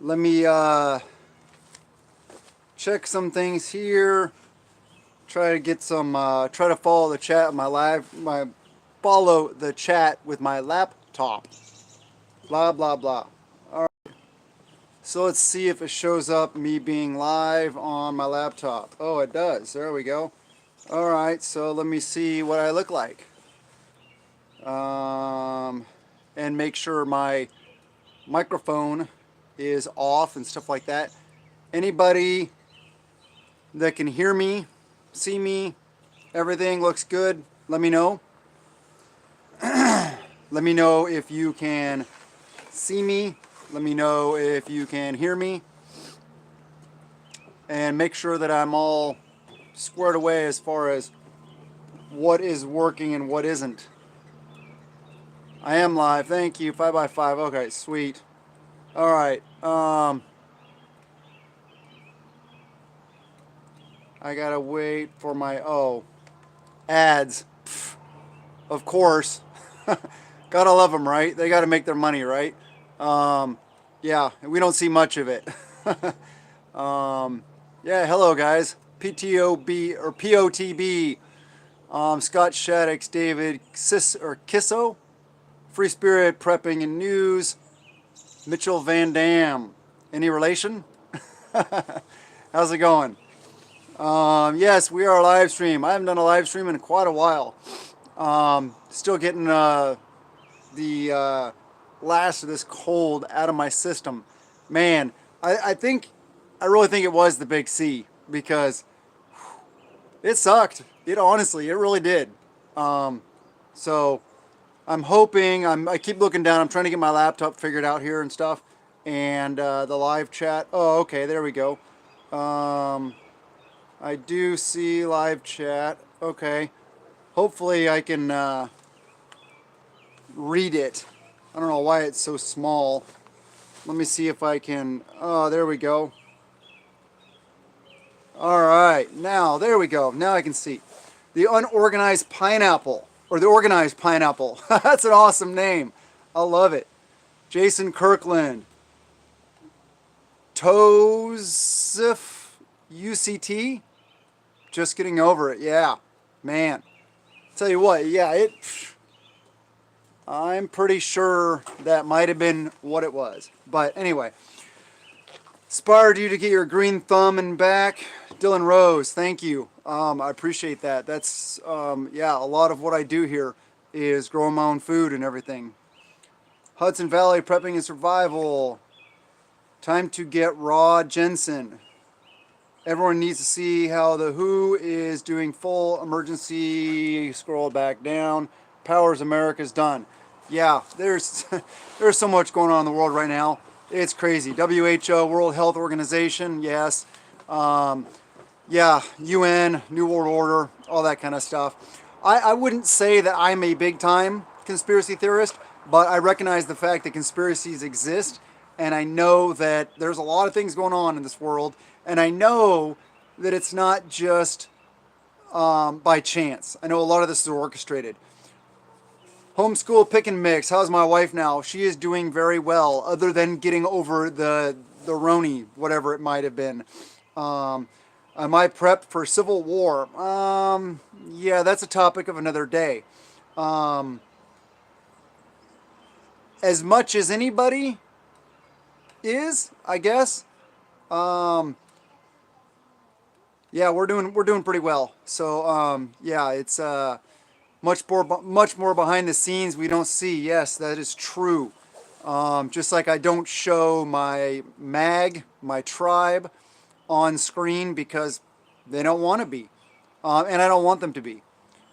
Let me check some things here. Try to get some. Try to follow the chat. Follow the chat with my laptop. Blah blah blah. All right. So let's see if it shows up me being live on my laptop. Oh, it does. There we go. All right. So let me see what I look like. And make sure my microphone is off and stuff like that. Anybody that can hear me, see me, everything looks good, let me know. Let me know if you can see me. Let me know if you can hear me. And make sure that I'm all squared away as far as what is working and what isn't. I am live. Thank you. 5x5. Okay, sweet. All right. I gotta wait for my ads. Pff, of course. Gotta love them, right? They gotta make their money, right? Yeah, we don't see much of it. Yeah, hello guys. PTOB or POTB. Scott Shaddix, David Kisso. Free Spirit, Prepping and News, Mitchell Van Dam. Any relation? How's it going? Yes, we are a live stream. I haven't done a live stream in quite a while. Still getting the last of this cold out of my system. Man, I really think it was the big C because it sucked. It honestly, it really did. So I'm hoping, I keep looking down, I'm trying to get my laptop figured out here and stuff, and the live chat, oh, okay, there we go. I do see live chat, okay. Hopefully I can read it. I don't know why it's so small. Let me see if I can, oh, there we go. All right, now, there we go, now I can see. The Unorganized Pineapple. Or the Organized Pineapple. That's an awesome name. I love it. Jason Kirkland. Tosif UCT. Just getting over it. Yeah. Man. Tell you what. Yeah. I'm pretty sure that might have been what it was. But anyway. Inspired you to get your green thumb and back. Dylan Rose, thank you. I appreciate that. That's, yeah, a lot of what I do here is growing my own food and everything. Hudson Valley Prepping and Survival. Time to get raw Jensen. Everyone needs to see how the WHO is doing full emergency. Scroll back down. Powers America's done. Yeah, there's so much going on in the world right now. It's crazy. WHO, World Health Organization, yes. Yeah, UN, New World Order, all that kind of stuff. I wouldn't say that I'm a big-time conspiracy theorist, but I recognize the fact that conspiracies exist, and I know that there's a lot of things going on in this world, and I know that it's not just by chance. I know a lot of this is orchestrated. Homeschool pick and mix. How's my wife now? She is doing very well, other than getting over the Roni, whatever it might have been. Am I prepped for civil war? Yeah, that's a topic of another day. As much as anybody is, I guess. Yeah, we're doing pretty well. So yeah, it's much more behind the scenes we don't see. Yes, that is true. Just like I don't show my tribe on screen because they don't want to be, and I don't want them to be.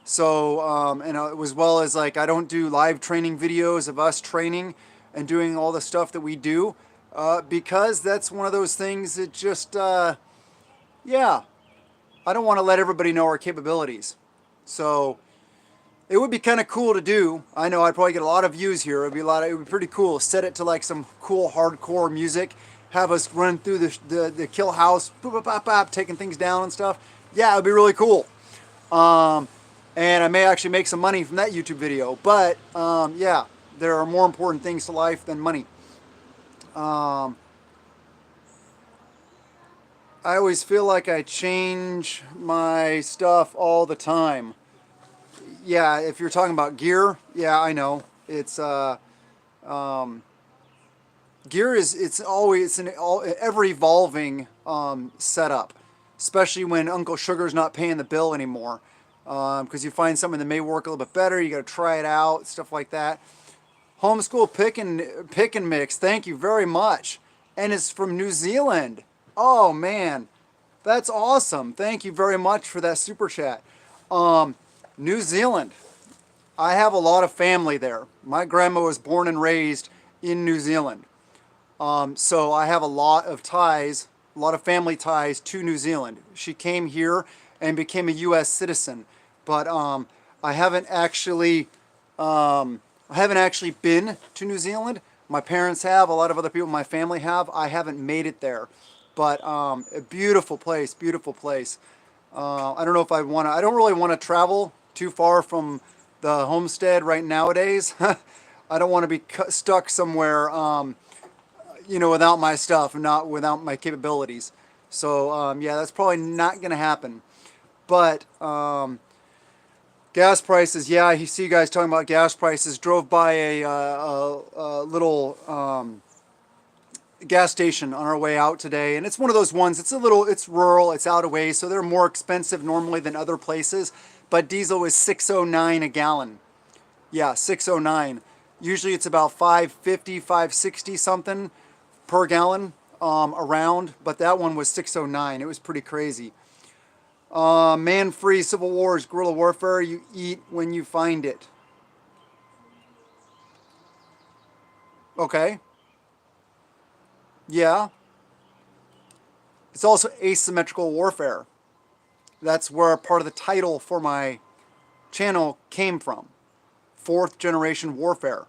So, and as well as like I don't do live training videos of us training and doing all the stuff that we do, because that's one of those things that just, yeah, I don't want to let everybody know our capabilities. So it would be kind of cool to do. I know I'd probably get a lot of views here. It would be pretty cool. Set it to like some cool hardcore music. Have us run through the kill house, boop, boop, bop, bop, taking things down and stuff. Yeah, it'd be really cool. And I may actually make some money from that YouTube video. But yeah, there are more important things to life than money. I always feel like I change my stuff all the time. Yeah, if you're talking about gear, yeah, I know. It's gear is it's always it's an ever evolving setup, especially when Uncle Sugar's not paying the bill anymore. Because you find something that may work a little bit better, you got to try it out, stuff like that. Homeschool pick and mix. Thank you very much, and it's from New Zealand. Oh man, that's awesome. Thank you very much for that super chat. New Zealand. I have a lot of family there. My grandma was born and raised in New Zealand. So I have a lot of ties, a lot of family ties to New Zealand. She came here and became a U.S. citizen, but I haven't actually been to New Zealand. My parents have, a lot of other people in my family have. I haven't made it there, but a beautiful place, beautiful place. I don't know if I don't really want to travel too far from the homestead right nowadays. I don't want to be stuck somewhere, without my stuff and not without my capabilities. So yeah, that's probably not going to happen. But gas prices, yeah, I see you guys talking about gas prices. Drove by a little gas station on our way out today, and it's one of those ones. It's rural, it's out of way, so they're more expensive normally than other places. But diesel is $6.09 a gallon. Yeah, $6.09. Usually it's about $5.50, $5.60 something per gallon around, but that one was $6.09. It was pretty crazy. Man-free civil wars, guerrilla warfare. You eat when you find it. Okay. Yeah. It's also asymmetrical warfare. That's where part of the title for my channel came from. Fourth generation warfare.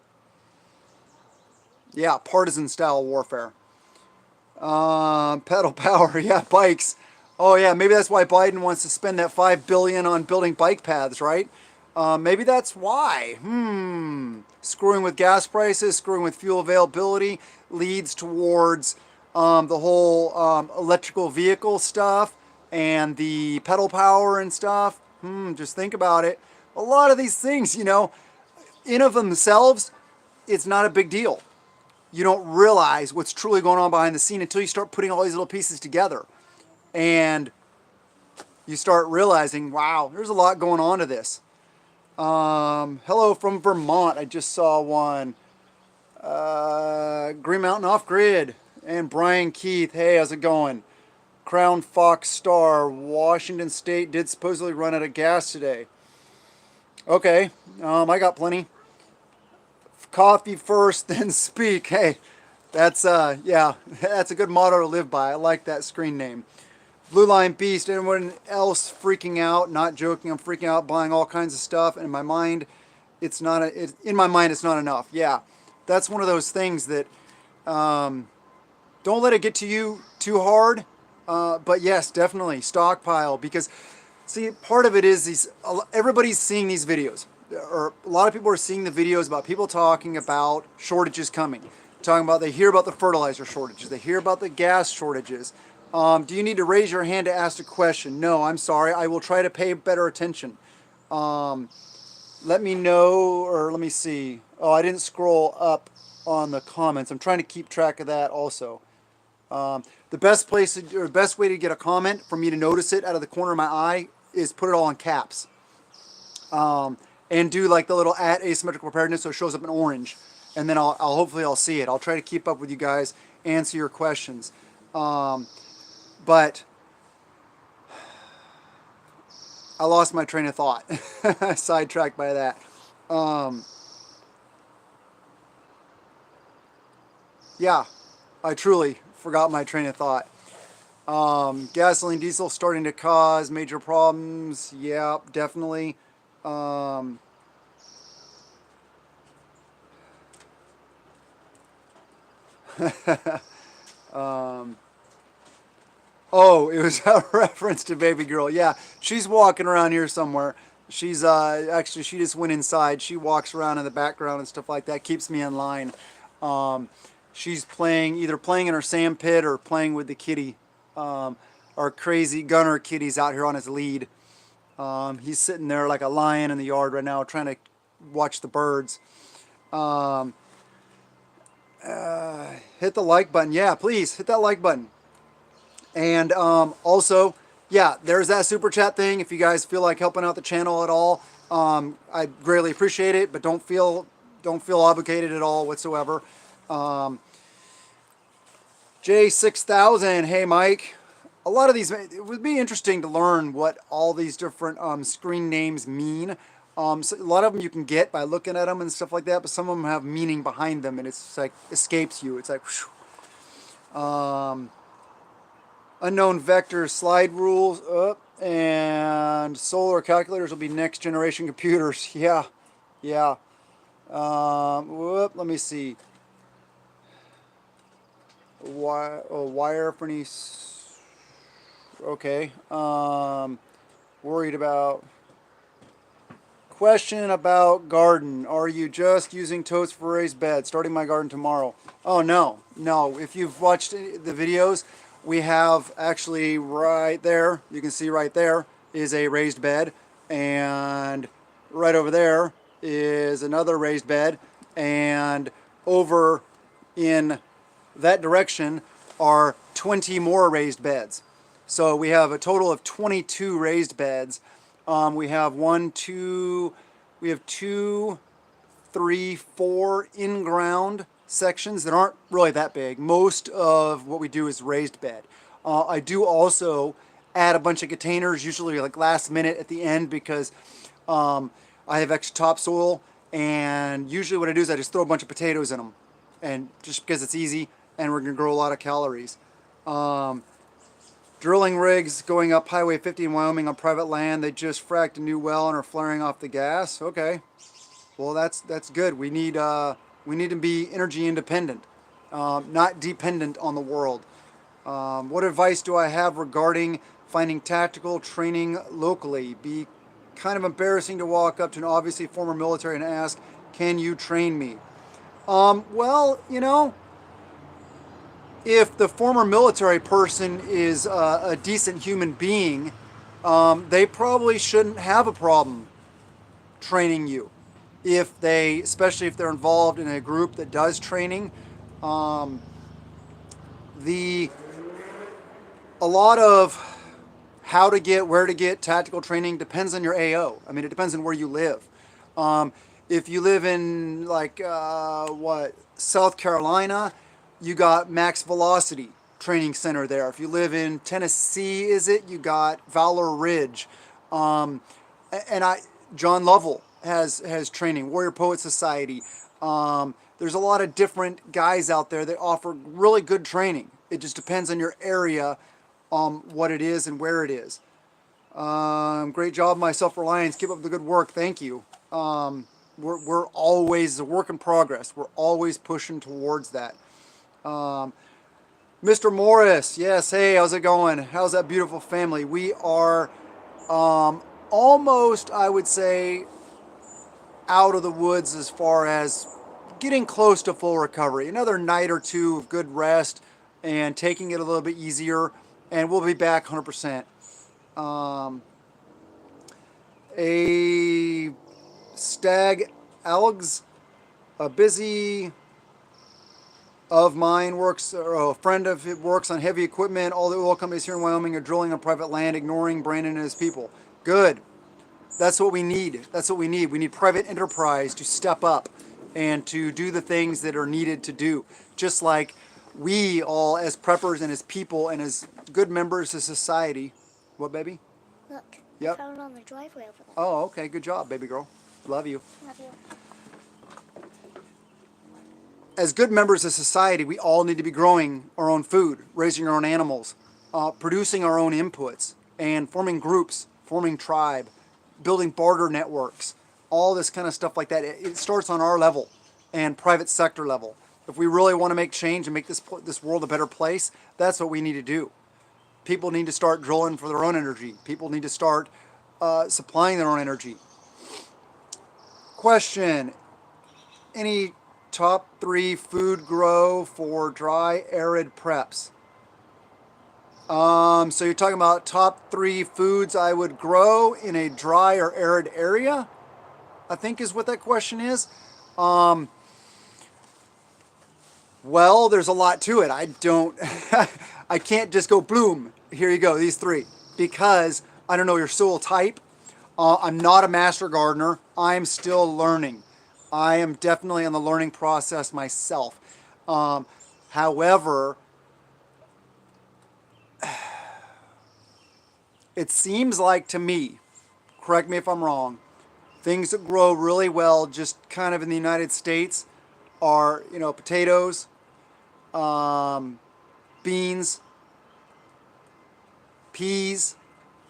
Yeah, partisan style warfare. Pedal power, yeah, bikes. Oh yeah, maybe that's why Biden wants to spend that $5 billion on building bike paths, right? Maybe that's why. Screwing with gas prices, screwing with fuel availability leads towards the whole electrical vehicle stuff and the pedal power and stuff. Just think about it. A lot of these things, in of themselves, it's not a big deal. You don't realize what's truly going on behind the scene until you start putting all these little pieces together. And you start realizing, wow, there's a lot going on to this. Hello from Vermont. I just saw one. Green Mountain Off Grid. And Brian Keith. Hey, how's it going? Crown Fox Star. Washington State did supposedly run out of gas today. Okay. I got plenty. Coffee first, then speak. Hey, that's yeah, that's a good motto to live by. I like that screen name. Blue Line Beast. Anyone else freaking out? Not joking. I'm freaking out, buying all kinds of stuff, and in my mind, it's not enough. Yeah, that's one of those things that don't let it get to you too hard. But yes, definitely stockpile, because see, part of it is everybody's seeing these videos. Or a lot of people are seeing the videos about people talking about shortages coming. They hear about the fertilizer shortages. They hear about the gas shortages. Do you need to raise your hand to ask a question? No, I'm sorry. I will try to pay better attention. Let me know, or let me see. Oh, I didn't scroll up on the comments. I'm trying to keep track of that also. The best way to get a comment for me to notice it out of the corner of my eye is put it all in caps. And do like the little @asymmetrical preparedness so it shows up in orange, and then I'll hopefully see it. I'll try to keep up with you guys, answer your questions. But I lost my train of thought. Sidetracked by that. Yeah, I truly forgot my train of thought. Gasoline, diesel starting to cause major problems. Yeah, definitely. Oh, it was a reference to baby girl. Yeah, she's walking around here somewhere. She's actually, she just went inside. She walks around in the background and stuff like that. Keeps me in line. She's either playing in her sand pit or playing with the kitty. A our crazy gunner kitty's out here on his lead. He's sitting there like a lion in the yard right now trying to watch the birds. Um, hit the like button. Yeah, please hit that like button. And also, yeah, there's that super chat thing. If you guys feel like helping out the channel at all, I greatly appreciate it. But don't feel obligated at all whatsoever. J6000, hey Mike. A lot of these, it would be interesting to learn what all these different screen names mean. So a lot of them you can get by looking at them and stuff like that, but some of them have meaning behind them, and it's like escapes you. It's like, unknown vector slide rules, and solar calculators will be next generation computers. Yeah, yeah. Let me see. Wire for any. Okay. Worried about. Question about garden. Are you just using totes for raised beds? Starting my garden tomorrow. Oh, no. No. If you've watched the videos, we have actually right there, you can see right there is a raised bed. And right over there is another raised bed. And over in that direction are 20 more raised beds. So we have a total of 22 raised beds. We have two, three, four in-ground sections that aren't really that big. Most of what we do is raised bed. I do also add a bunch of containers, usually like last minute at the end, because I have extra topsoil, and usually what I do is I just throw a bunch of potatoes in them, and just because it's easy, and we're going to grow a lot of calories. Drilling rigs going up Highway 50 in Wyoming on private land. They just fracked a new well and are flaring off the gas. Okay, well that's good. We need to be energy independent, not dependent on the world. What advice do I have regarding finding tactical training locally? Be kind of embarrassing to walk up to an obviously former military and ask, "Can you train me?" Well, if the former military person is a decent human being, they probably shouldn't have a problem training you. Especially if they're involved in a group that does training, a lot of how to get, where to get tactical training depends on your AO. I mean, it depends on where you live. If you live in South Carolina, you got Max Velocity Training Center there. If you live in Tennessee, you got Valor Ridge. John Lovell has training, Warrior Poet Society. There's a lot of different guys out there that offer really good training. It just depends on your area, what it is and where it is. Great job, my self-reliance. Keep up the good work. Thank you. We're always a work in progress. We're always pushing towards that. Mr. Morris, yes, hey, how's it going? How's that beautiful family? We are almost, I would say, out of the woods as far as getting close to full recovery. Another night or two of good rest and taking it a little bit easier, and we'll be back 100%. A stag Alex, a busy of mine works, or a friend of it works on heavy equipment. All the oil companies here in Wyoming are drilling on private land, ignoring Brandon and his people. Good. That's what we need. That's what we need. We need private enterprise to step up and to do the things that are needed to do. Just like we all, as preppers and as people and as good members of society. What, baby? Look. Yep. I found it on the driveway over there. Oh, okay. Good job, baby girl. Love you. Love you. As good members of society, we all need to be growing our own food, raising our own animals, producing our own inputs, and forming groups, forming tribe, building barter networks, all this kind of stuff like that. It starts on our level and private sector level. If we really want to make change and make this world a better place, that's what we need to do. People need to start drilling for their own energy. People need to start supplying their own energy. Question: any top 3 food grow for dry arid preps? So you're talking about top 3 foods I would grow in a dry or arid area, I think is what that question is. Um, well, there's a lot to it. I don't, I can't just go bloom. Here you go, these 3, because I don't know your soil type. I'm not a master gardener. I'm still learning. I am definitely in the learning process myself. However, it seems like to me, correct me if I'm wrong, things that grow really well just kind of in the United States are, potatoes, beans, peas,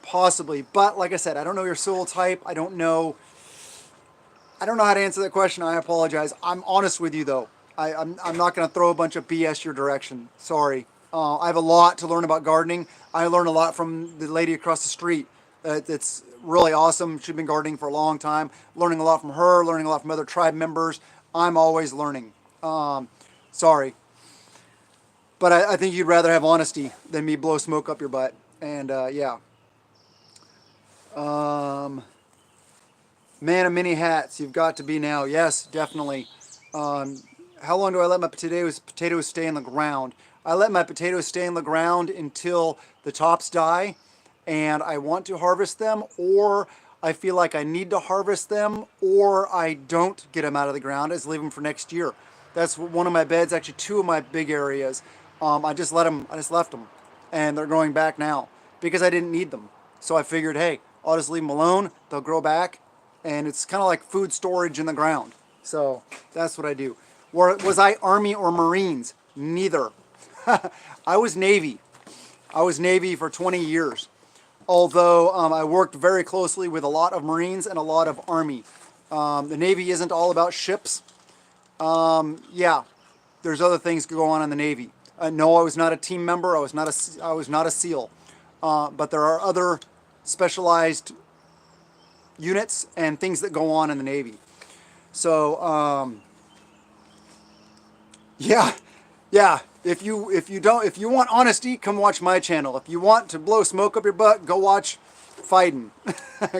possibly. But like I said, I don't know your soil type. I don't know how to answer that question. I apologize. I'm honest with you though. I'm not going to throw a bunch of BS your direction. Sorry. I have a lot to learn about gardening. I learned a lot from the lady across the street. It's really awesome. She's been gardening for a long time. Learning a lot from her, learning a lot from other tribe members. I'm always learning. Sorry. But I think you'd rather have honesty than me blow smoke up your butt. And yeah. Man of many hats, you've got to be now. Yes, definitely. How long do I let my potatoes stay in the ground? I let my potatoes stay in the ground until the tops die and I want to harvest them, or I feel like I need to harvest them, or I don't get them out of the ground. I just leave them for next year. That's one of my beds, actually 2 of my big areas. I just left them and they're growing back now because I didn't need them. So I figured, hey, I'll just leave them alone. They'll grow back. And it's kind of like food storage in the ground. So that's what I do. Was I Army or Marines? Neither. I was Navy. I was Navy for 20 years. Although I worked very closely with a lot of Marines and a lot of Army. The Navy isn't all about ships. Yeah, there's other things that go on in the Navy. No, I was not a team member. I was not a SEAL. But there are other specialized units and things that go on in the Navy. So yeah. If you want honesty, come watch my channel. If you want to blow smoke up your butt, go watch fighting.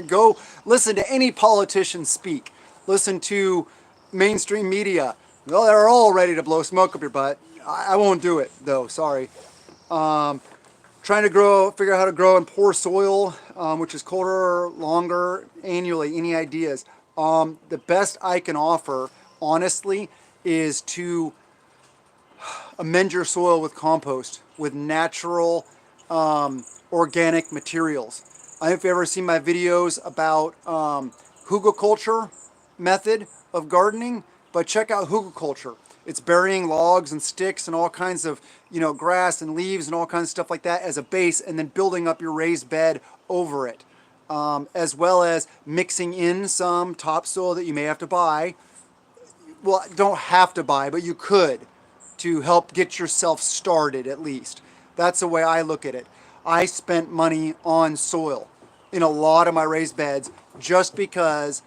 Go listen to any politician speak. Listen to mainstream media. Well, they're all ready to blow smoke up your butt. I won't do it though. Sorry. Trying to figure out how to grow in poor soil, which is colder, longer, annually. Any ideas? The best I can offer, honestly, is to amend your soil with compost, with natural organic materials. I don't know if you've ever seen my videos about hugelkultur method of gardening, but check out hugelkultur. It's burying logs and sticks and all kinds of, grass and leaves and all kinds of stuff like that as a base, and then building up your raised bed over it. As well as mixing in some topsoil that you may have to buy. Well, don't have to buy, but you could, to help get yourself started at least. That's the way I look at it. I spent money on soil in a lot of my raised beds just because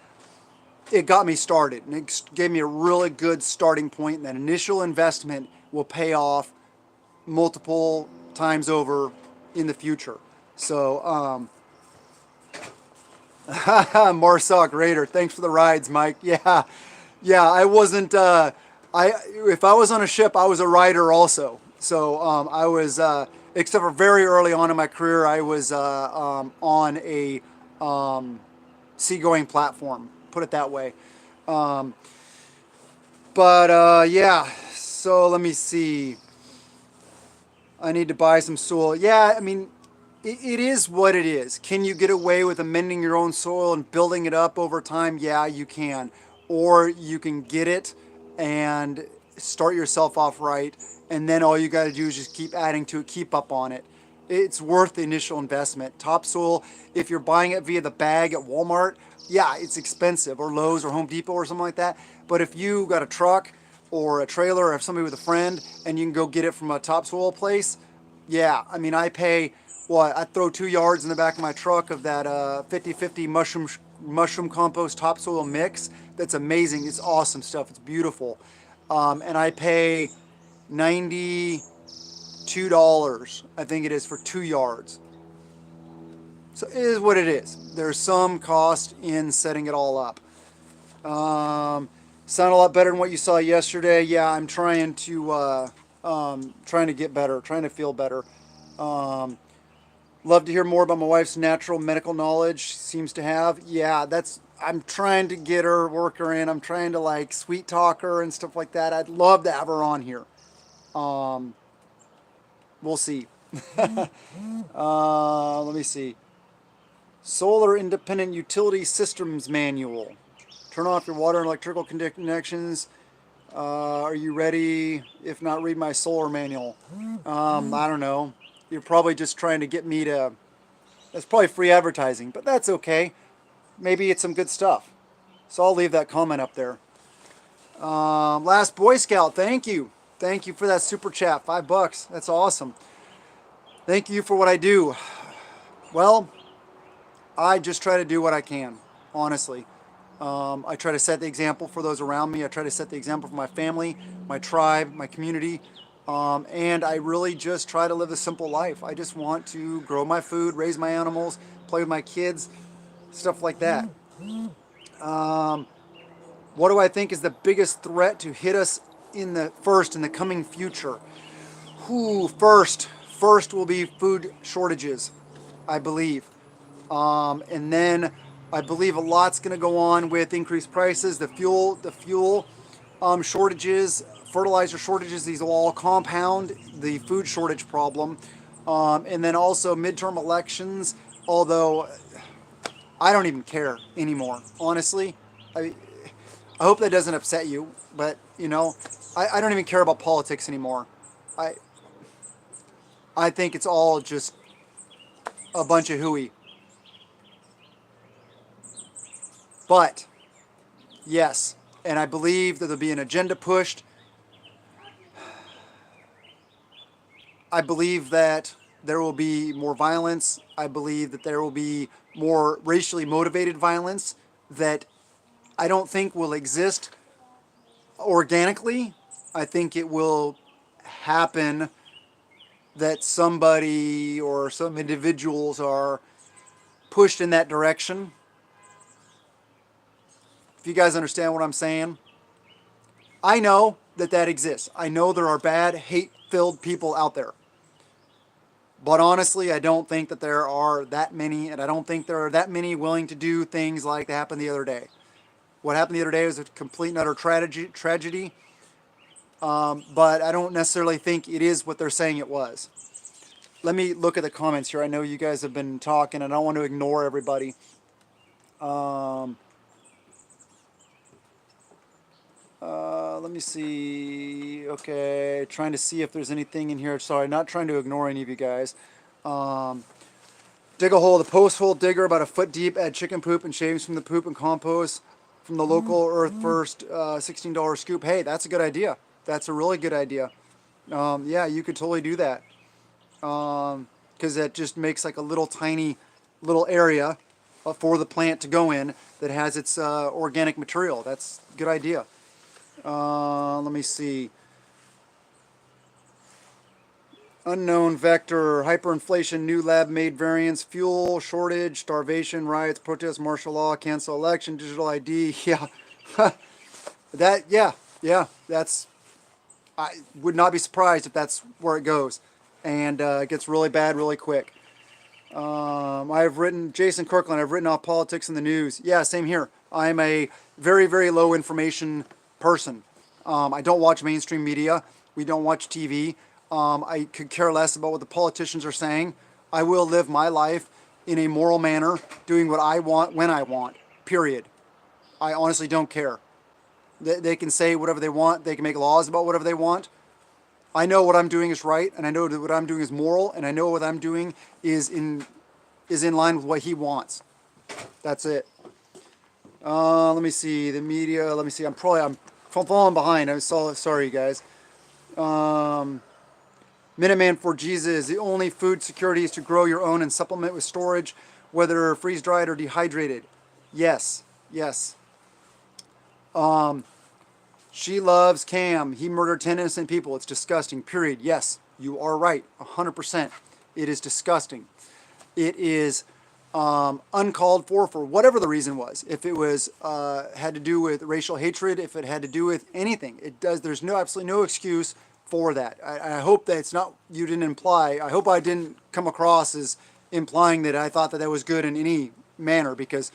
it got me started, and it gave me a really good starting point, and that initial investment will pay off multiple times over in the future. So, Marsoc Raider, thanks for the rides, Mike. Yeah, I wasn't, if I was on a ship, I was a rider also. So I was, except for very early on in my career, I was on a seagoing platform, put it that way. Yeah, so let me see. I need to buy some soil. Yeah, I mean, it is what it is. Can you get away with amending your own soil and building it up over time? Yeah, you can. Or you can get it and start yourself off right, and then all you got to do is just keep adding to it, keep up on it. It's worth the initial investment. Topsoil, if you're buying it via the bag at Walmart, yeah, it's expensive, or Lowe's or Home Depot or something like that. But if you got a truck or a trailer or have somebody with a friend and you can go get it from a topsoil place, yeah, I mean, I pay, I throw 2 yards in the back of my truck of that 50-50 mushroom compost topsoil mix. That's amazing. It's awesome stuff. It's beautiful. And I pay 90 $2, I think it is, for 2 yards. So it is what it is. There's some cost in setting it all up. Sound a lot better than what you saw yesterday. Yeah, I'm trying to get better, trying to feel better. Love to hear more about my wife's natural medical knowledge. She seems to have. Yeah, I'm trying to get her, work her in. I'm trying to like sweet talk her and stuff like that. I'd love to have her on here. We'll see. Let me see. Solar Independent Utility Systems Manual. Turn off your water and electrical connections. Are you ready? If not, read my solar manual. I don't know. You're probably just trying to get me to... That's probably free advertising, but that's okay. Maybe it's some good stuff. So I'll leave that comment up there. Last Boy Scout, thank you. Thank you for that super chat. $5. That's awesome. Thank you for what I do. Well, I just try to do what I can, honestly. I try to set the example for those around me. I try to set the example for my family, my tribe, my community. And I really just try to live a simple life. I just want to grow my food, raise my animals, play with my kids, stuff like that. What do I think is the biggest threat to hit us in the coming future? First will be food shortages, I believe. And then I believe a lot's going to go on with increased prices, the fuel shortages, fertilizer shortages. These will all compound the food shortage problem. And then also midterm elections, although I don't even care anymore, honestly. I hope that doesn't upset you, but, I don't even care about politics anymore. I think it's all just a bunch of hooey. But, yes, and I believe that there'll be an agenda pushed. I believe that there will be more violence. I believe that there will be more racially motivated violence that I don't think will exist organically. I think it will happen that somebody or some individuals are pushed in that direction. If you guys understand what I'm saying. I know that exists. I know there are bad, hate-filled people out there. But honestly, I don't think that there are that many, and I don't think there are that many willing to do things like that happened the other day. What happened the other day was a complete and utter tragedy. But I don't necessarily think it is what they're saying it was. Let me look at the comments here. I know you guys have been talking, and I don't want to ignore everybody. Let me see. Okay, trying to see if there's anything in here. Sorry, not trying to ignore any of you guys. Dig a hole. The post hole digger about a foot deep. Add chicken poop and shavings from the poop and compost from the local Earth First $16 scoop. Hey, that's a good idea. That's a really good idea. Yeah, you could totally do that. Because that just makes like a little tiny little area for the plant to go in that has its organic material. That's a good idea. Let me see. Unknown vector, hyperinflation, new lab-made variants, fuel shortage, starvation, riots, protests, martial law, cancel election, digital ID. Yeah, that's. I would not be surprised if that's where it goes, and it gets really bad really quick. I've written Jason Kirkland. I've written off politics in the news. Yeah, same here. I'm a very, very low information person. I don't watch mainstream media. We don't watch TV. I could care less about what the politicians are saying. I will live my life in a moral manner, doing what I want when I want, period. I honestly don't care. They can say whatever they want. They can make laws about whatever they want. I know what I'm doing is right, and I know that what I'm doing is moral, and I know what I'm doing is in line with what he wants. That's it. Let me see. The media. Let me see. I'm falling behind. I'm sorry, guys. Minuteman for Jesus. The only food security is to grow your own and supplement with storage, whether freeze-dried or dehydrated. Yes. Yes. She loves Cam. He murdered 10 innocent people. It's disgusting. Period. Yes. You are right, 100%. It is disgusting. It is uncalled for whatever the reason was. If it was had to do with racial hatred, if it had to do with anything, it does. There's absolutely no excuse for that. I hope that it's not, you didn't imply. I hope I didn't come across as implying that I thought that was good in any manner, because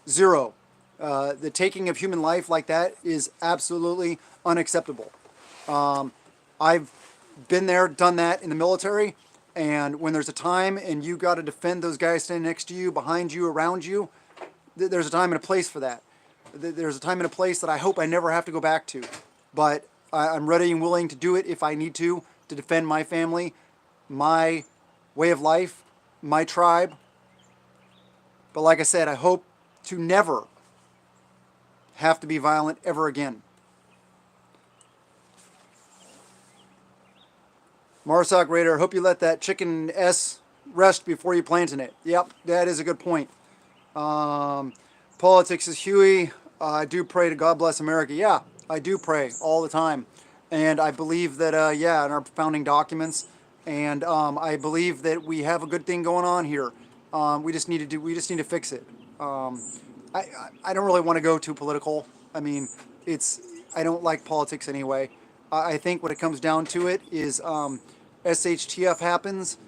zero. The taking of human life like that is absolutely unacceptable. I've been there, done that in the military, and when there's a time and you got to defend those guys standing next to you, behind you, around you, there's a time and a place for that. There's a time and a place that I hope I never have to go back to, but I'm ready and willing to do it if I need to defend my family, my way of life, my tribe. But like I said, I hope to never have to be violent ever again. Marsoc Raider, hope you let that chicken S rest before you planting it. Yep, that is a good point. Politics is Huey. I do pray to God bless America. Yeah, I do pray all the time. And I believe that, yeah, in our founding documents. And I believe that we have a good thing going on here. We just need to fix it. I don't really want to go too political. I mean, I don't like politics anyway. I think what it comes down to it is SHTF happens.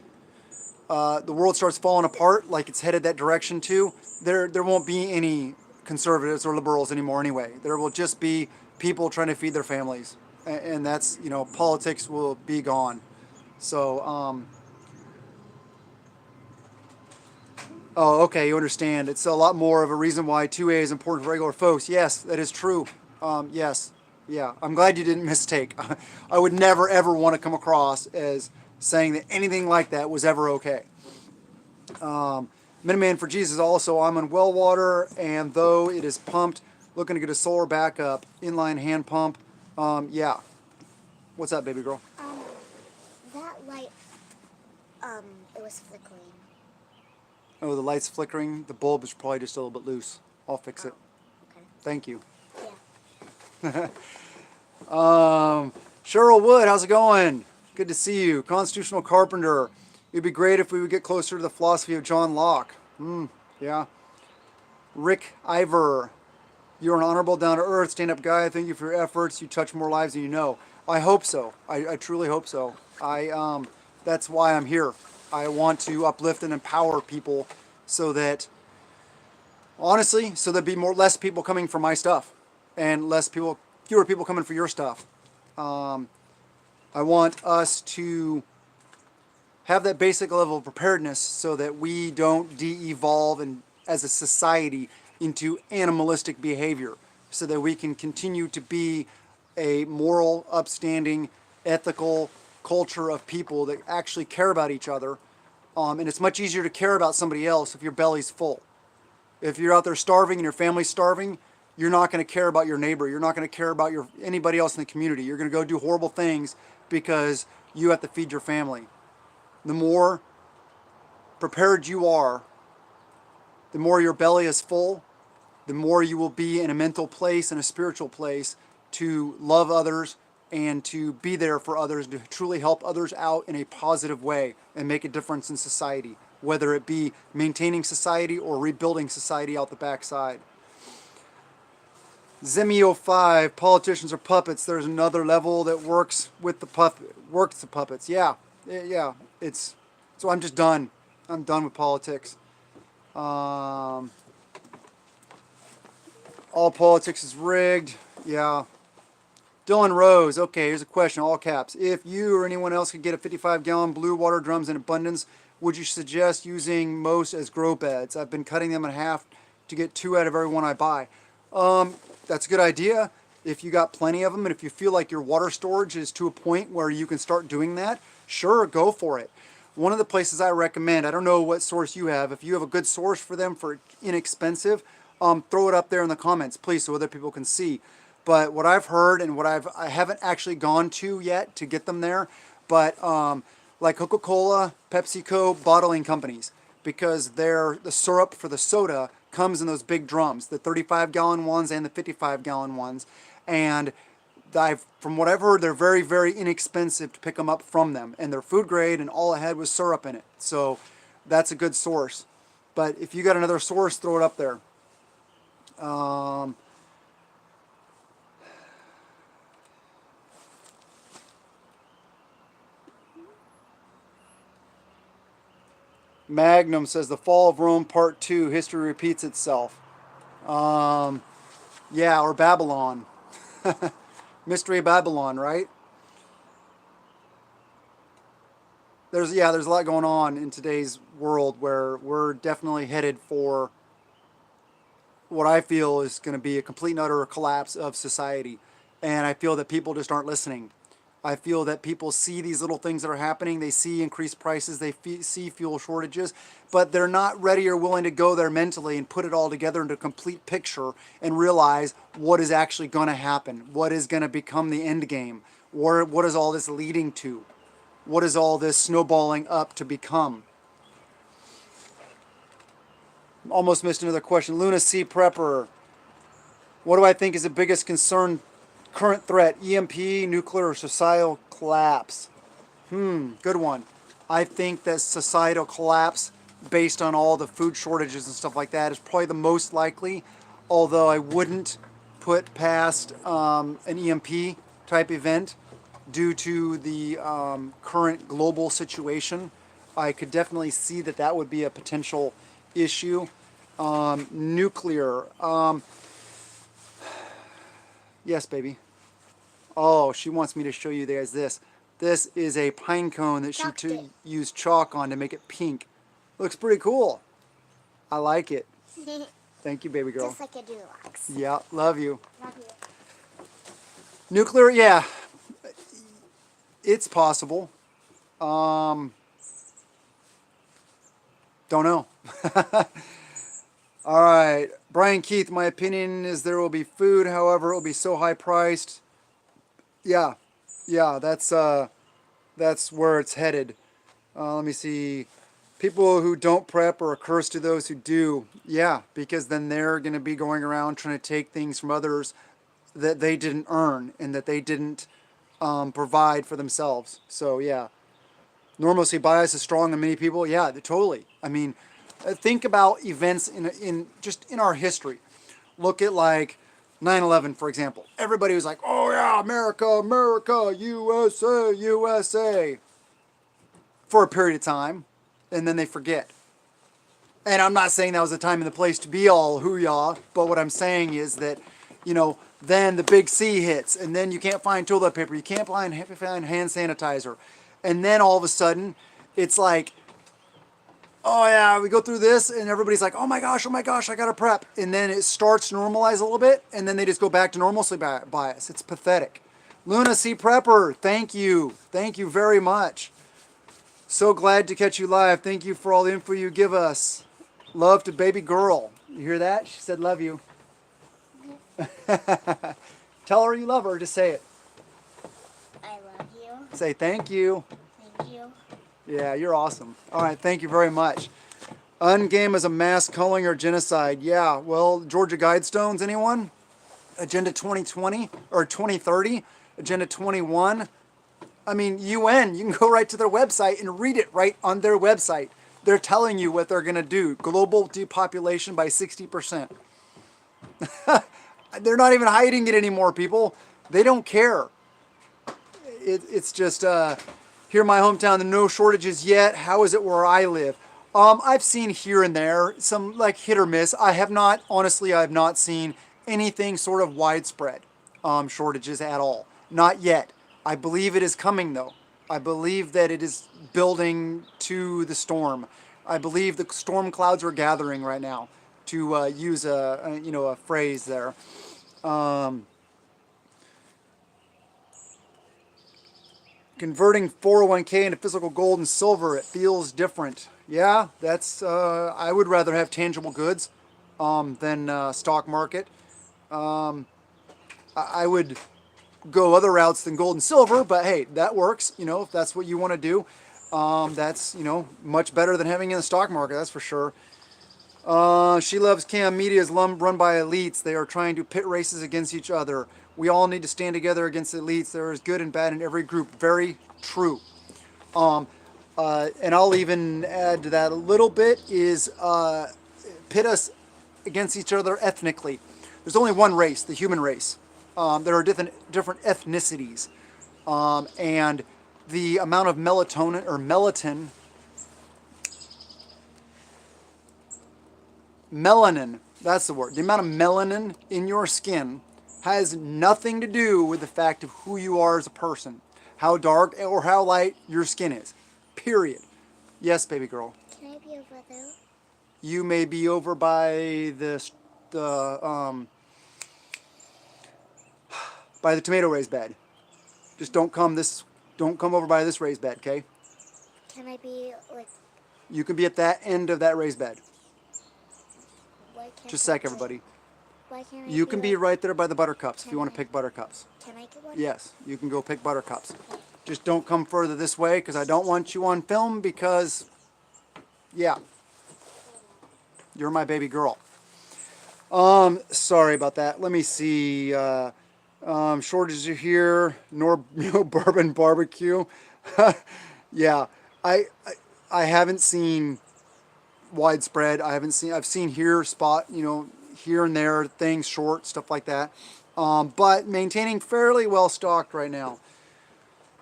The world starts falling apart like it's headed that direction too. There won't be any conservatives or liberals anymore anyway. There will just be people trying to feed their families. And that's, politics will be gone. So, oh, okay, you understand. It's a lot more of a reason why 2A is important for regular folks. Yes, that is true. Yes, yeah. I'm glad you didn't mistake. I would never, ever want to come across as saying that anything like that was ever okay. Minuteman for Jesus also, I'm on well water, and though it is pumped, looking to get a solar backup, inline hand pump. Yeah. What's up, baby girl? That light, it was flickering. Oh, the light's flickering. The bulb is probably just a little bit loose. I'll fix it. Okay. Thank you. Yeah. Cheryl Wood, how's it going? Good to see you. Constitutional Carpenter. It'd be great if we would get closer to the philosophy of John Locke. Yeah. Rick Ivor. You're an honorable, down-to-earth, stand-up guy. Thank you for your efforts. You touch more lives than you know. I hope so. I truly hope so. That's why I'm here. I want to uplift and empower people so that, honestly, so there'd be less people coming for my stuff and fewer people coming for your stuff. I want us to have that basic level of preparedness so that we don't de-evolve as a society into animalistic behavior, so that we can continue to be a moral, upstanding, ethical culture of people that actually care about each other. And it's much easier to care about somebody else if your belly's full. If you're out there starving and your family's starving, you're not going to care about your neighbor. You're not going to care about anybody else in the community. You're going to go do horrible things because you have to feed your family. The more prepared you are, the more your belly is full, the more you will be in a mental place and a spiritual place to love others and to be there for others, to truly help others out in a positive way and make a difference in society, whether it be maintaining society or rebuilding society out the backside. Zemio 5, politicians are puppets. There's another level that works with the puppets. Yeah. So I'm just done. I'm done with politics. All politics is rigged. Yeah. Dylan Rose, okay, here's a question, all caps. If you or anyone else could get a 55-gallon blue water drums in abundance, would you suggest using most as grow beds? I've been cutting them in half to get 2 out of every one I buy. That's a good idea if you got plenty of them, and if you feel like your water storage is to a point where you can start doing that, sure, go for it. One of the places I recommend, I don't know what source you have, if you have a good source for them for inexpensive, throw it up there in the comments, please, so other people can see. But what I've heard and what I haven't actually gone to yet to get them there, but like Coca-Cola, PepsiCo, bottling companies, because the syrup for the soda comes in those big drums, the 35-gallon ones and the 55-gallon ones, and from what I've heard, they're very, very inexpensive to pick them up from them, and they're food grade, and all it had was syrup in it. So that's a good source. But if you got another source, throw it up there. Magnum says the fall of Rome part 2, history repeats itself. Yeah, or Babylon. Mystery of Babylon, right? There's a lot going on in today's world where we're definitely headed for what I feel is going to be a complete and utter collapse of society. And I feel that people just aren't listening. I feel that people see these little things that are happening. They see increased prices. They see fuel shortages. But they're not ready or willing to go there mentally and put it all together into a complete picture and realize what is actually going to happen. What is going to become the end game? What is all this leading to? What is all this snowballing up to become? Almost missed another question. Luna C. Prepper. What do I think is the biggest concern? Current threat, EMP, nuclear, or societal collapse? Good one. I think that societal collapse, based on all the food shortages and stuff like that, is probably the most likely, although I wouldn't put past an EMP type event due to the current global situation. I could definitely see that that would be a potential issue. Nuclear. Yes, baby. Oh, she wants me to show you guys this. This is a pine cone that she used chalk on to make it pink. Looks pretty cool. I like it. Thank you, baby girl. Just like a deluxe. Yeah, love you. Love you. Nuclear, yeah. It's possible. Don't know. All right. Brian Keith, my opinion is there will be food, however, it will be so high priced. Yeah, that's where it's headed. Let me see. People who don't prep are a curse to those who do. Yeah, because then they're going to be going around trying to take things from others that they didn't earn and that they didn't provide for themselves. So yeah, normalcy bias is strong in many people. Yeah, totally. I mean, think about events in our history. Look at like 9/11, for example. Everybody was like, oh yeah, America, America, USA, USA, for a period of time, and then they forget. And I'm not saying that was the time and the place to be all hoo-yah, but what I'm saying is that, then the big C hits, and then you can't find toilet paper, you can't find hand sanitizer, and then all of a sudden, it's like, oh yeah, we go through this, and everybody's like, oh my gosh, I gotta prep. And then it starts to normalize a little bit, and then they just go back to normalcy bias. It's pathetic. Luna C. Prepper, thank you. Thank you very much. So glad to catch you live. Thank you for all the info you give us. Love to baby girl. You hear that? She said love you. Tell her you love her. Just say it. I love you. Say thank you. Thank you. Yeah, you're awesome. All right, thank you very much. Ungame as a mass culling or genocide. Yeah, well, Georgia Guidestones, anyone? Agenda 2020 or 2030? Agenda 21? I mean, UN, you can go right to their website and read it right on their website. They're telling you what they're going to do. Global depopulation by 60%. They're not even hiding it anymore, people. They don't care. It's just, here in my hometown, there are no shortages yet. How is it where I live? I've seen here and there, some like hit or miss. I have not seen anything sort of widespread shortages at all. Not yet. I believe it is coming though. I believe that it is building to the storm. I believe the storm clouds are gathering right now, to use a phrase there. Converting 401k into physical gold and silver, it feels different. Yeah, that's, I would rather have tangible goods than stock market. I would go other routes than gold and silver, but hey, that works, if that's what you want to do. That's, much better than having in the stock market, that's for sure. She Loves Cam Media is run by elites. They are trying to pit races against each other. We all need to stand together against the elites. There is good and bad in every group. Very true. And I'll even add to that a little bit is pit us against each other ethnically. There's only one race, the human race. There are different ethnicities. And the amount of melatonin or melanin, that's the word. The amount of melanin in your skin has nothing to do with the fact of who you are as a person, how dark or how light your skin is. Period. Yes, baby girl. Can I be over there? You may be over by the tomato raised bed. Just don't come over by this raised bed, okay? Can I be like? You can be at that end of that raised bed. Why can't Just a sec, everybody. Why can't I You can be like, right there by the buttercups if you want to pick buttercups. Can I get one? Yes, you can go pick buttercups. Just don't come further this way because I don't want you on film because, yeah, you're my baby girl. Sorry about that. Let me see. Shortages are here. No bourbon barbecue. Yeah, I haven't seen widespread. I've seen here here and there things short, stuff like that. But maintaining fairly well stocked right now.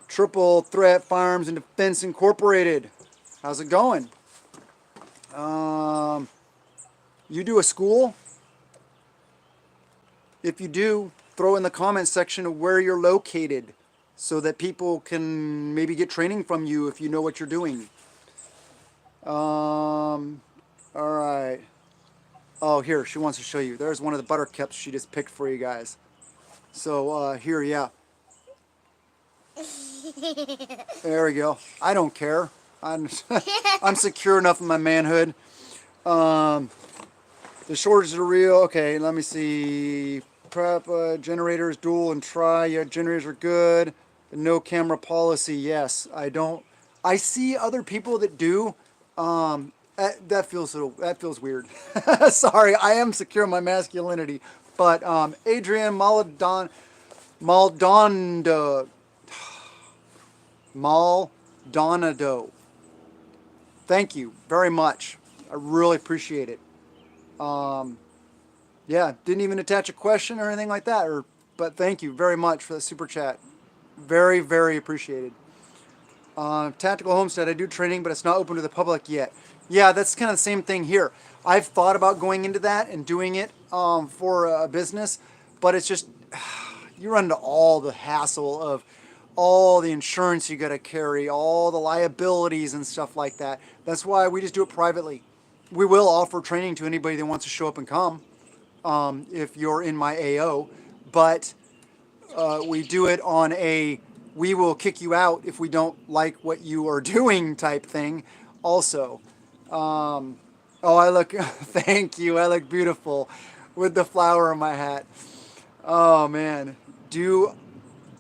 Triple Threat Firearms and Defense Incorporated. How's it going? You do a school? If you do, throw in the comments section of where you're located so that people can maybe get training from you if you know what you're doing. All right. Oh, here, she wants to show you. There's one of the buttercups she just picked for you guys. So, here, yeah. There we go. I don't care. I'm secure enough in my manhood. The shortages are real. Okay, let me see. Prep generators, dual and tri. Yeah, generators are good. The no camera policy. Yes, I don't. I see other people that do. That feels weird. Sorry, I am secure in my masculinity. But Adrian Maldonado. Thank you very much. I really appreciate it. Yeah, didn't even attach a question or anything like that. But thank you very much for the super chat. Very, very appreciated. Tactical Homestead, I do training, but it's not open to the public yet. Yeah, that's kind of the same thing here. I've thought about going into that and doing it for a business, but it's just, you run into all the hassle of all the insurance you got to carry, all the liabilities and stuff like that. That's why we just do it privately. We will offer training to anybody that wants to show up and come if you're in my AO, but we do it on a we will kick you out if we don't like what you are doing type thing also. Oh, I look, thank you, I look beautiful with the flower in my hat. Oh man, do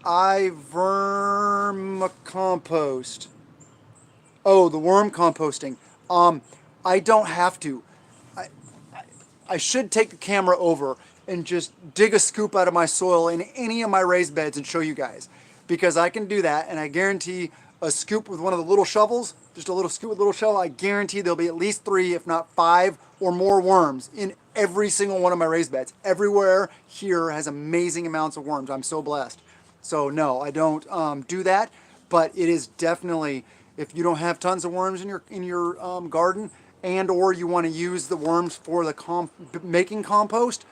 I vermicompost? Oh, the worm composting. I don't have to. I should take the camera over and just dig a scoop out of my soil in any of my raised beds and show you guys. Because I can do that, and I guarantee a scoop with one of the little shovels, just a little scoop with a little shovel, I guarantee there'll be at least 3, if not 5 or more worms in every single one of my raised beds. Everywhere here has amazing amounts of worms. I'm so blessed. So no, I don't do that, but it is definitely, if you don't have tons of worms in your garden, and or you want to use the worms for the making compost,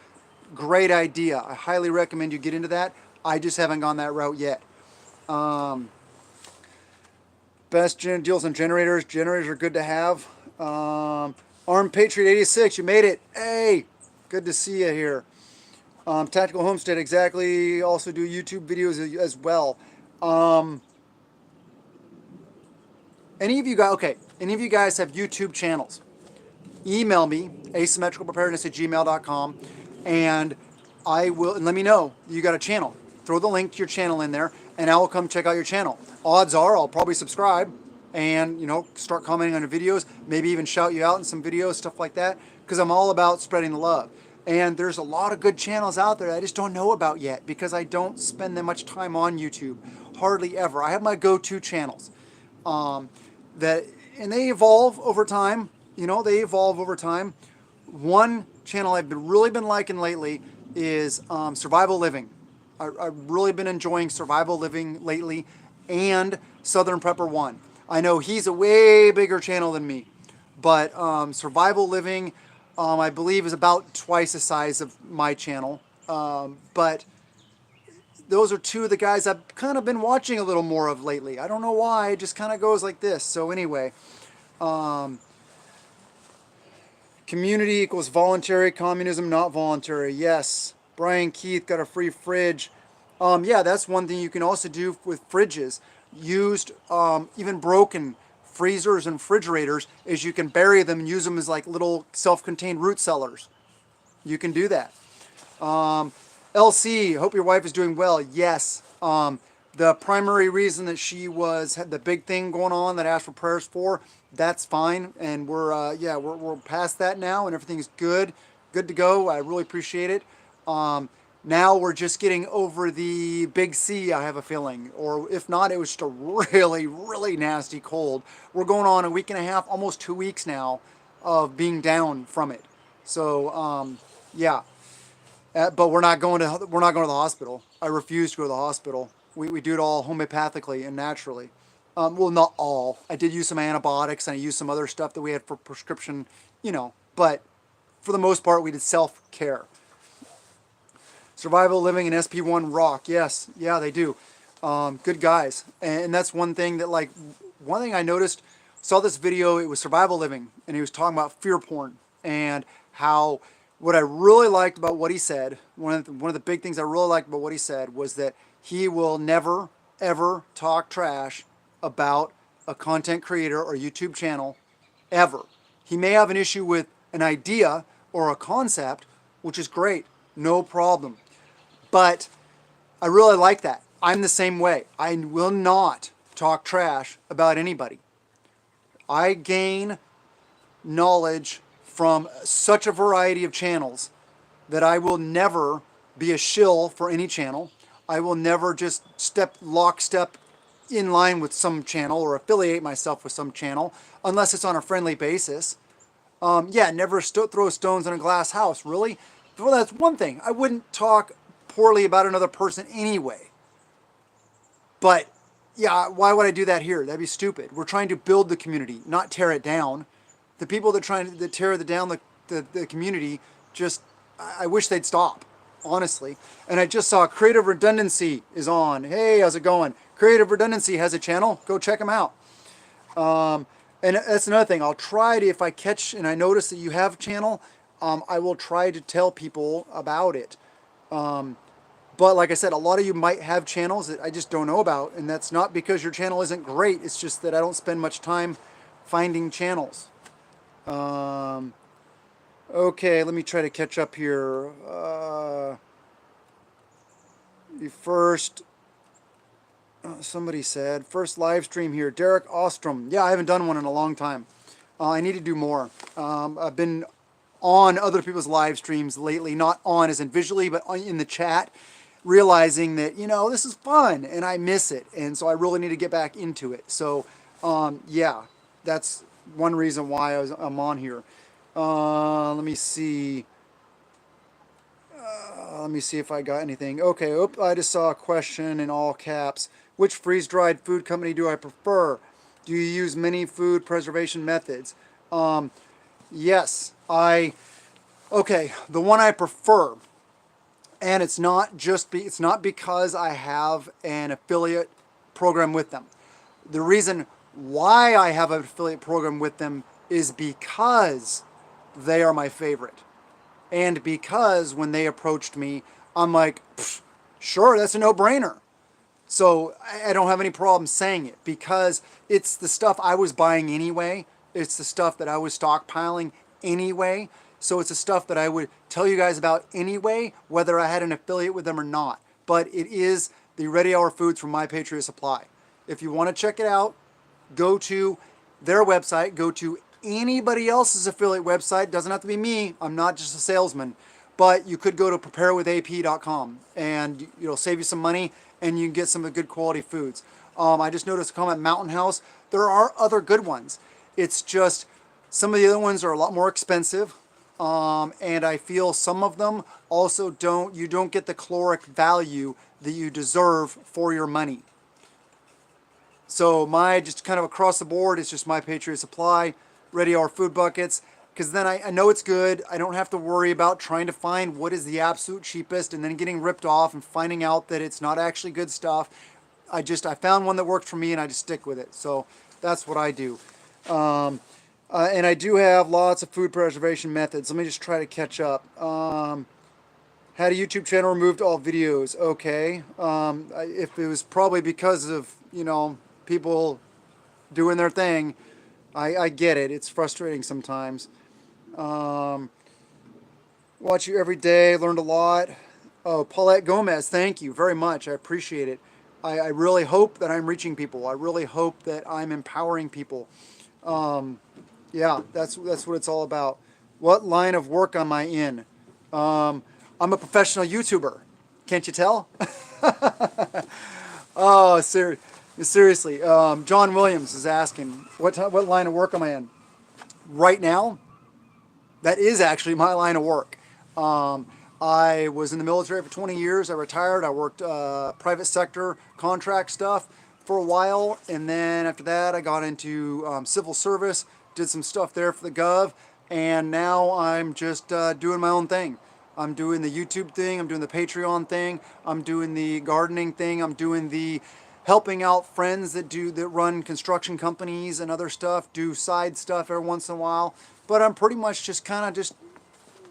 great idea. I highly recommend you get into that. I just haven't gone that route yet. Best deals on generators. Generators are good to have. Armed Patriot 86, you made it. Hey, good to see you here. Tactical Homestead, exactly. Also do YouTube videos as well. Any of you guys have YouTube channels? Email me, asymmetricalpreparedness@gmail.com, and I will, and let me know you got a channel. Throw the link to your channel in there, and I will come check out your channel. Odds are I'll probably subscribe and, start commenting on your videos, maybe even shout you out in some videos, stuff like that, because I'm all about spreading the love. And there's a lot of good channels out there that I just don't know about yet because I don't spend that much time on YouTube, hardly ever. I have my go-to channels um, that, and they evolve over time. They evolve over time. One channel I've really been liking lately is Survival Living. I've really been enjoying Survival Living lately, and Southern Prepper One. I know he's a way bigger channel than me, but Survival Living, I believe, is about twice the size of my channel. But those are two of the guys I've kind of been watching a little more of lately. I don't know why, it just kind of goes like this. So anyway, community equals voluntary, communism not voluntary. Yes. Brian Keith got a free fridge. Yeah, that's one thing you can also do with fridges. Used, even broken freezers and refrigerators is you can bury them and use them as like little self-contained root cellars. You can do that. LC, hope your wife is doing well. Yes. The primary reason that she had the big thing going on that I asked for prayers for, that's fine. And we're past that now and everything's good to go. I really appreciate it. Now we're just getting over the big C, I have a feeling. Or if not, it was just a really, really nasty cold. We're going on a week and a half, almost 2 weeks now of being down from it. So, yeah. But we're not going to the hospital. I refuse to go to the hospital. We do it all homeopathically and naturally. Well, not all. I did use some antibiotics and I used some other stuff that we had for prescription, but for the most part, we did self-care. Survival Living and SP1 rock. Yes. Yeah, they do. Good guys. And that's one thing that, one thing I noticed, saw this video, it was Survival Living, and he was talking about fear porn and how, what I really liked about what he said, one of the big things I really liked about what he said was that he will never, ever talk trash about a content creator or YouTube channel, ever. He may have an issue with an idea or a concept, which is great, no problem. But I really like that. I'm the same way. I will not talk trash about anybody. I gain knowledge from such a variety of channels that I will never be a shill for any channel. I will never just lockstep in line with some channel or affiliate myself with some channel unless it's on a friendly basis. Never throw stones in a glass house. Really? Well, that's one thing. I wouldn't talk poorly about another person anyway. But yeah, why would I do that here? That'd be stupid. We're trying to build the community, not tear it down. The people that tear down the community, I wish they'd stop, honestly. And I just saw Creative Redundancy is on. Hey, how's it going? Creative Redundancy has a channel. Go check them out. And that's another thing. I'll try to, if I catch and I notice that you have a channel, I will try to tell people about it. But like I said, a lot of you might have channels that I just don't know about, and that's not because your channel isn't great. It's just that I don't spend much time finding channels. Okay, let me try to catch up here. Somebody said, first live stream here, Derek Ostrom. Yeah, I haven't done one in a long time. I need to do more. I've been on other people's live streams lately, not on as in visually, but in the chat, realizing that, this is fun and I miss it. And so I really need to get back into it. So, yeah, that's one reason why I'm on here. Let me see. Let me see if I got anything. Okay, I just saw a question in all caps. Which freeze-dried food company do I prefer? Do you use many food preservation methods? Yes, okay, the one I prefer, and it's not because I have an affiliate program with them. The reason why I have an affiliate program with them is because they are my favorite. And because when they approached me, I'm like, sure, that's a no-brainer. So I don't have any problem saying it because it's the stuff I was buying anyway. It's the stuff that I was stockpiling anyway. So it's the stuff that I would tell you guys about anyway, whether I had an affiliate with them or not. But it is the Ready Hour Foods from My Patriot Supply. If you want to check it out, go to their website, go to anybody else's affiliate website. Doesn't have to be me. I'm not just a salesman. but you could go to preparewithap.com and it'll save you some money and you can get some of the good quality foods. I just noticed a comment, Mountain House. There are other good ones. It's just some of the other ones are a lot more expensive. And I feel some of them also you don't get the caloric value that you deserve for your money. So my, just kind of across the board, it's just My Patriot Supply, Ready Our Food Buckets, because then I know it's good. I don't have to worry about trying to find what is the absolute cheapest and then getting ripped off and finding out that it's not actually good stuff. I found one that worked for me and I just stick with it. So that's what I do. And I do have lots of food preservation methods. Let me just try to catch up. Had a YouTube channel removed all videos. Okay. If it was probably because of, people doing their thing, I get it. It's frustrating sometimes. Watch you every day. Learned a lot. Oh, Paulette Gomez, thank you very much. I appreciate it. I really hope that I'm reaching people. I really hope that I'm empowering people. Yeah, that's what it's all about. What line of work am I in? I'm a professional YouTuber. Can't you tell? Oh, seriously. John Williams is asking, what line of work am I in? Right now, that is actually my line of work. I was in the military for 20 years. I retired. I worked private sector contract stuff for a while. And then after that, I got into civil service, did some stuff there for the Gov. And now I'm just doing my own thing. I'm doing the YouTube thing. I'm doing the Patreon thing. I'm doing the gardening thing. I'm doing the helping out friends that run construction companies and other stuff, do side stuff every once in a while. But I'm pretty much just kind of just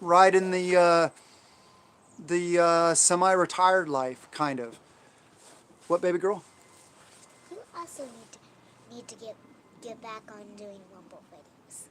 riding the semi-retired life, kind of. What, baby girl? You also need to get back on doing Rumble videos.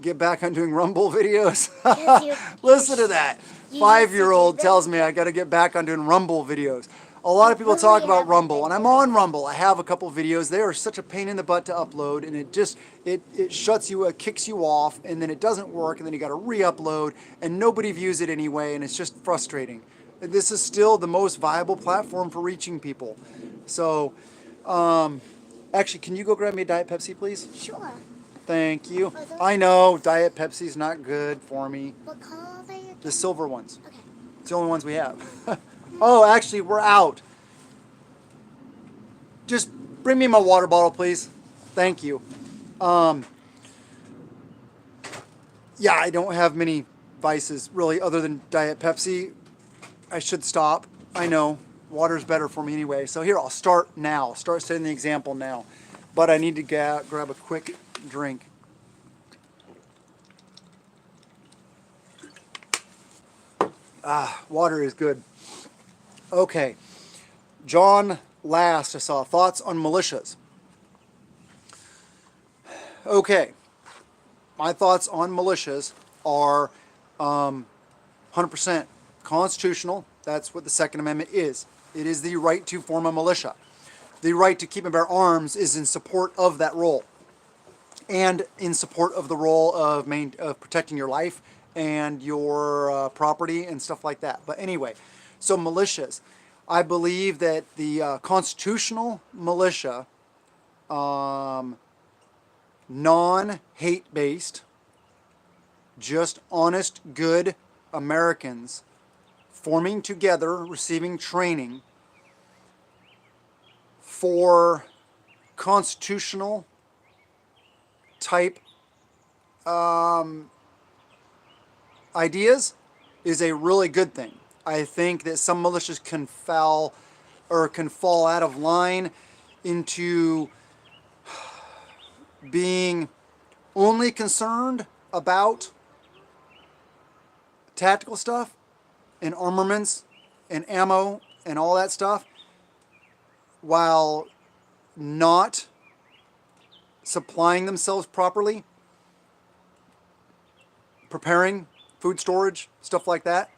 Get back on doing Rumble videos? 'Cause you- Listen to that. you 5-year-old used to do tells me I got to get back on doing Rumble videos. A lot of people Really talk about haven't Rumble, been and I'm doing on Rumble. I have a couple videos. They are such a pain in the butt to upload, and it shuts you, it kicks you off, and then it doesn't work, and then you got to re-upload, and nobody views it anyway, and it's just frustrating. This is still the most viable platform for reaching people. So, actually, can you go grab me a Diet Pepsi, please? Sure. Thank you. Are those- I know Diet Pepsi's not good for me. What color are they again? The silver ones. Okay. It's the only ones we have. Oh, actually, we're out. Just bring me my water bottle, please. Thank you. Yeah, I don't have many vices, really, other than Diet Pepsi. I should stop. I know. Water's better for me anyway. So here, I'll start now. Start setting the example now. But I need to grab a quick drink. Water is good. Okay. John Last, I saw. Thoughts on militias. Okay. My thoughts on militias are 100% constitutional. That's what the Second Amendment is. It is the right to form a militia. The right to keep and bear arms is in support of that role, and in support of the role of protecting your life and your property and stuff like that. But anyway, so militias. I believe that the constitutional militia, non-hate based, just honest, good Americans forming together, receiving training for constitutional type ideas is a really good thing. I think that some militias can fall out of line into being only concerned about tactical stuff and armaments and ammo and all that stuff, while not supplying themselves properly, preparing food storage, stuff like that.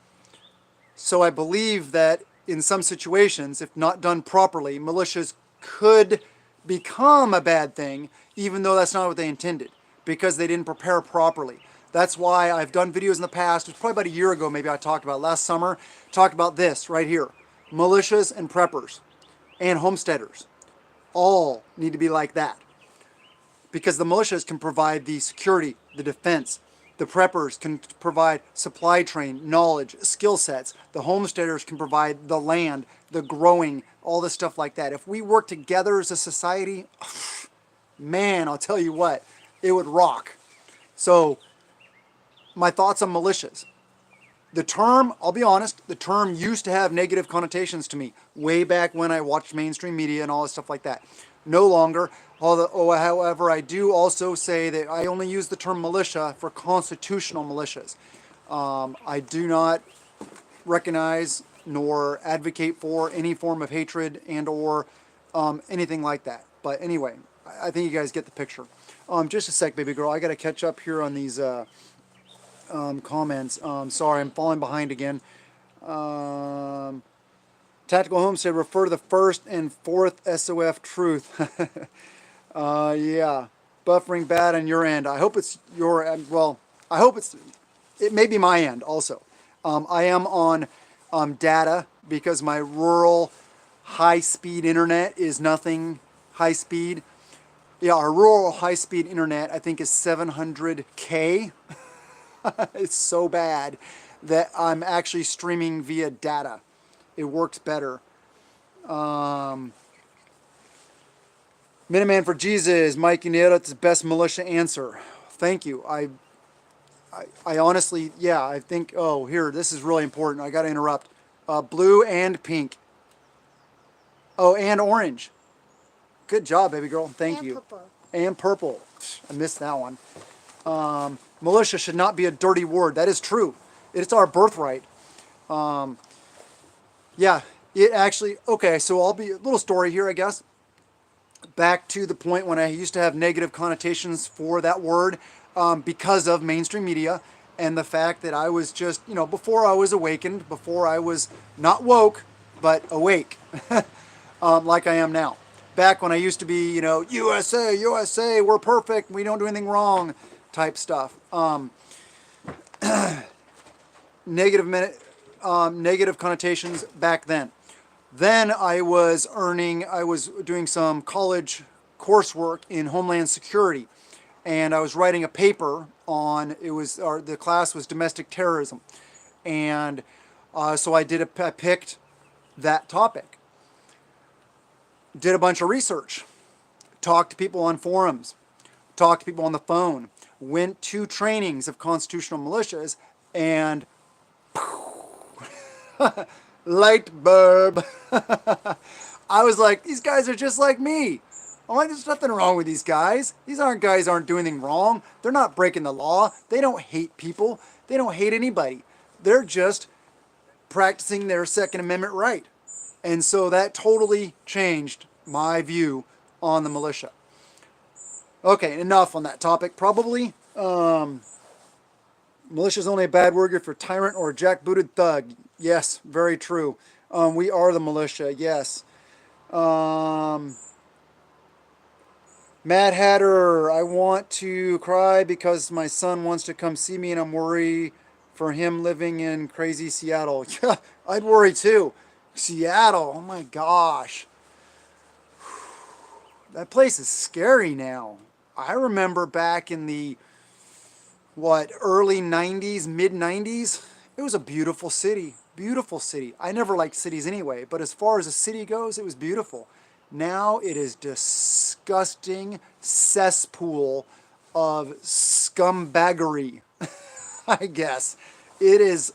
So I believe that in some situations, if not done properly, militias could become a bad thing, even though that's not what they intended, because they didn't prepare properly. That's why I've done videos in the past. It was probably about a year ago, maybe I talked about it, last summer. Talked about this right here. Militias and preppers and homesteaders all need to be like that. Because the militias can provide the security, the defense. The preppers can provide supply chain, knowledge, skill sets. The homesteaders can provide the land, the growing, all this stuff like that. If we work together as a society, man, I'll tell you what, it would rock. So, my thoughts on militias. The term, I'll be honest, the term used to have negative connotations to me way back when I watched mainstream media and all this stuff like that. No longer. However, I do also say that I only use the term militia for constitutional militias. I do not recognize nor advocate for any form of hatred and or anything like that. But anyway, I think you guys get the picture. Just a sec, baby girl. I got to catch up here on these comments. Sorry, I'm falling behind again. Tactical Homestead, refer to the first and fourth SOF truth. Yeah. Buffering bad on your end. I hope it's your end. Well, I hope it may be my end also. I am on data because my rural high-speed internet is nothing high-speed. Yeah, our rural high-speed internet, I think, is 700K. It's so bad that I'm actually streaming via data. It works better. Minuteman for Jesus, Mike, you nailed it. It's the best militia answer. Thank you. I honestly, yeah, I think, oh, here, this is really important. I got to interrupt. Blue and pink. Oh, and orange. Good job, baby girl. Thank you. Purple. And purple. I missed that one. Militia should not be a dirty word. That is true. It's our birthright. Yeah, it actually, okay, so I'll be, a little story here, I guess. Back to the point when I used to have negative connotations for that word because of mainstream media and the fact that I was just, you know, before I was awakened, before I was not woke, but awake, like I am now. Back when I used to be, you know, USA, USA, we're perfect, we don't do anything wrong, type stuff. Negative connotations back then. Then I was doing some college coursework in Homeland Security, and I was writing a paper on, the class was domestic terrorism, and so I picked that topic. Did a bunch of research, talked to people on forums, talked to people on the phone, went to trainings of constitutional militias, and light bulb. I was like, these guys are just like me. I'm like, there's nothing wrong with these guys. These guys aren't doing anything wrong. They're not breaking the law. They don't hate people. They don't hate anybody. They're just practicing their Second Amendment right. And so that totally changed my view on the militia. Okay, enough on that topic. Probably. Militia is only a bad word for tyrant or jackbooted thug. Yes, very true. We are the militia, yes. Mad Hatter, I want to cry because my son wants to come see me and I'm worried for him living in crazy Seattle. Yeah, I'd worry too. Seattle, oh my gosh. That place is scary now. I remember back in the, early 90s, mid 90s, it was a beautiful city. Beautiful city. I never liked cities anyway, but as far as a city goes, it was beautiful. Now it is disgusting cesspool of scumbaggery, I guess. It is,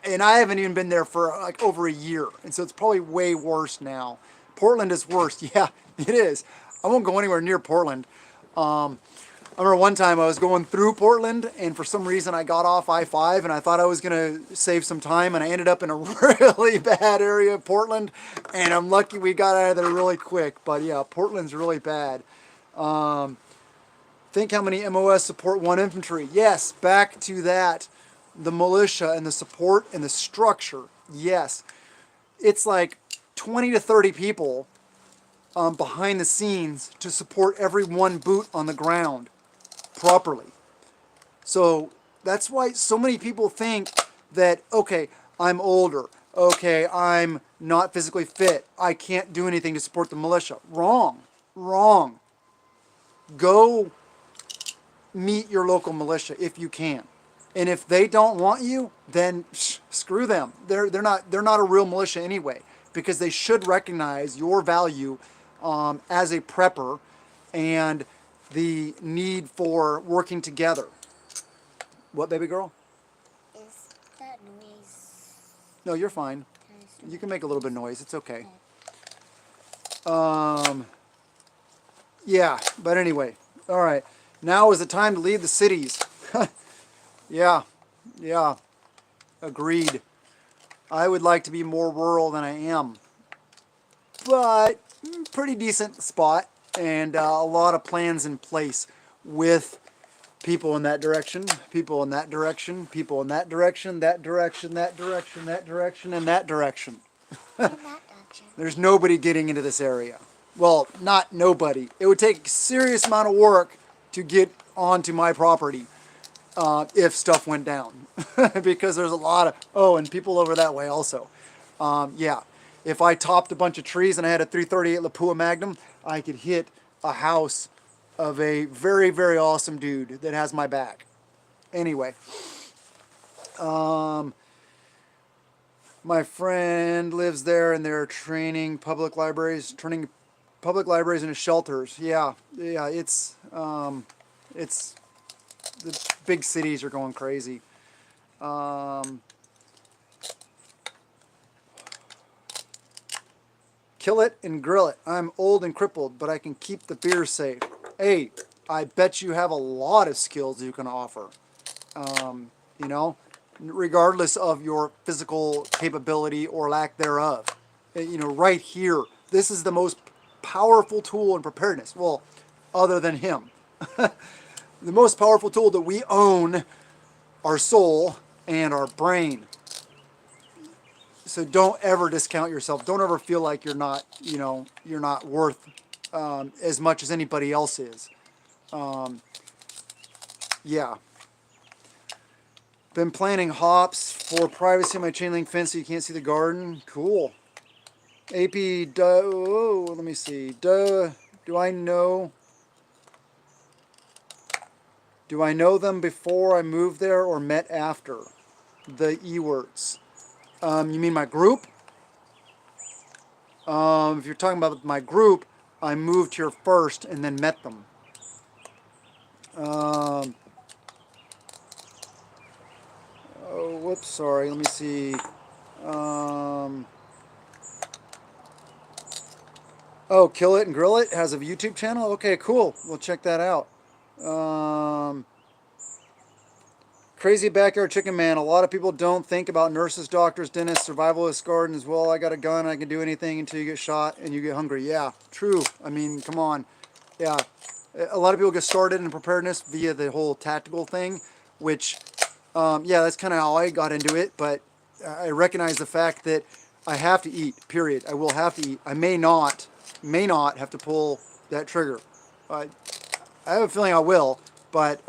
and I haven't even been there for like over a year, and so it's probably way worse now. Portland is worse. Yeah, it is. I won't go anywhere near Portland. I remember one time I was going through Portland, and for some reason I got off I-5, and I thought I was going to save some time, and I ended up in a really bad area of Portland, and I'm lucky we got out of there really quick. But yeah, Portland's really bad. Think how many MOS support one infantry. Yes, back to that. The militia and the support and the structure. Yes. It's like 20 to 30 people behind the scenes to support every one boot on the ground properly. So that's why so many people think that, okay, I'm older. Okay, I'm not physically fit. I can't do anything to support the militia. Wrong. Wrong. Go meet your local militia if you can. And if they don't want you, then screw them. They're not a real militia anyway, because they should recognize your value as a prepper and the need for working together. What, baby girl? Is that noise? No, you're fine. Kind of You can make a little bit of noise. It's okay. Okay. Yeah, but anyway. All right. Now is the time to leave the cities. Yeah, yeah. Agreed. I would like to be more rural than I am. But pretty decent spot and a lot of plans in place with people in that direction, people in that direction, people in that direction, that direction, that direction, that direction, and that direction. In that direction. There's nobody getting into this area. Well, not nobody. It would take a serious amount of work to get onto my property if stuff went down. Because there's a lot of, oh, and people over that way also. Yeah, if I topped a bunch of trees and I had a 338 Lapua Magnum, I could hit a house of a very, very awesome dude that has my back. Anyway, my friend lives there and they're training public libraries, turning public libraries into shelters. Yeah, yeah, it's the big cities are going crazy. Kill it and grill it. I'm old and crippled, but I can keep the beer safe. Hey, I bet you have a lot of skills you can offer. You know, regardless of your physical capability or lack thereof. You know, right here, this is the most powerful tool in preparedness. Well, other than him. The most powerful tool that we own, our soul and our brain. So don't ever discount yourself. Don't ever feel like you're not, you know, you're not worth as much as anybody else is. Yeah. Been planting hops for privacy in my chain link fence so you can't see the garden. Cool. AP, oh, let me see. Do I know them before I moved there or met after? The E-words. You mean my group? If you're talking about my group, I moved here first and then met them. Oh, whoops, sorry. Let me see. Oh, Kill It and Grill It has a YouTube channel? Okay, cool. We'll check that out. Crazy Backyard Chicken Man. A lot of people don't think about nurses, doctors, dentists, survivalists, gardens. Well, I got a gun. I can do anything until you get shot and you get hungry. Yeah, true. I mean, come on. Yeah. A lot of people get started in preparedness via the whole tactical thing, which, yeah, that's kind of how I got into it. But I recognize the fact that I have to eat, period. I will have to eat. I may not have to pull that trigger. I have a feeling I will, but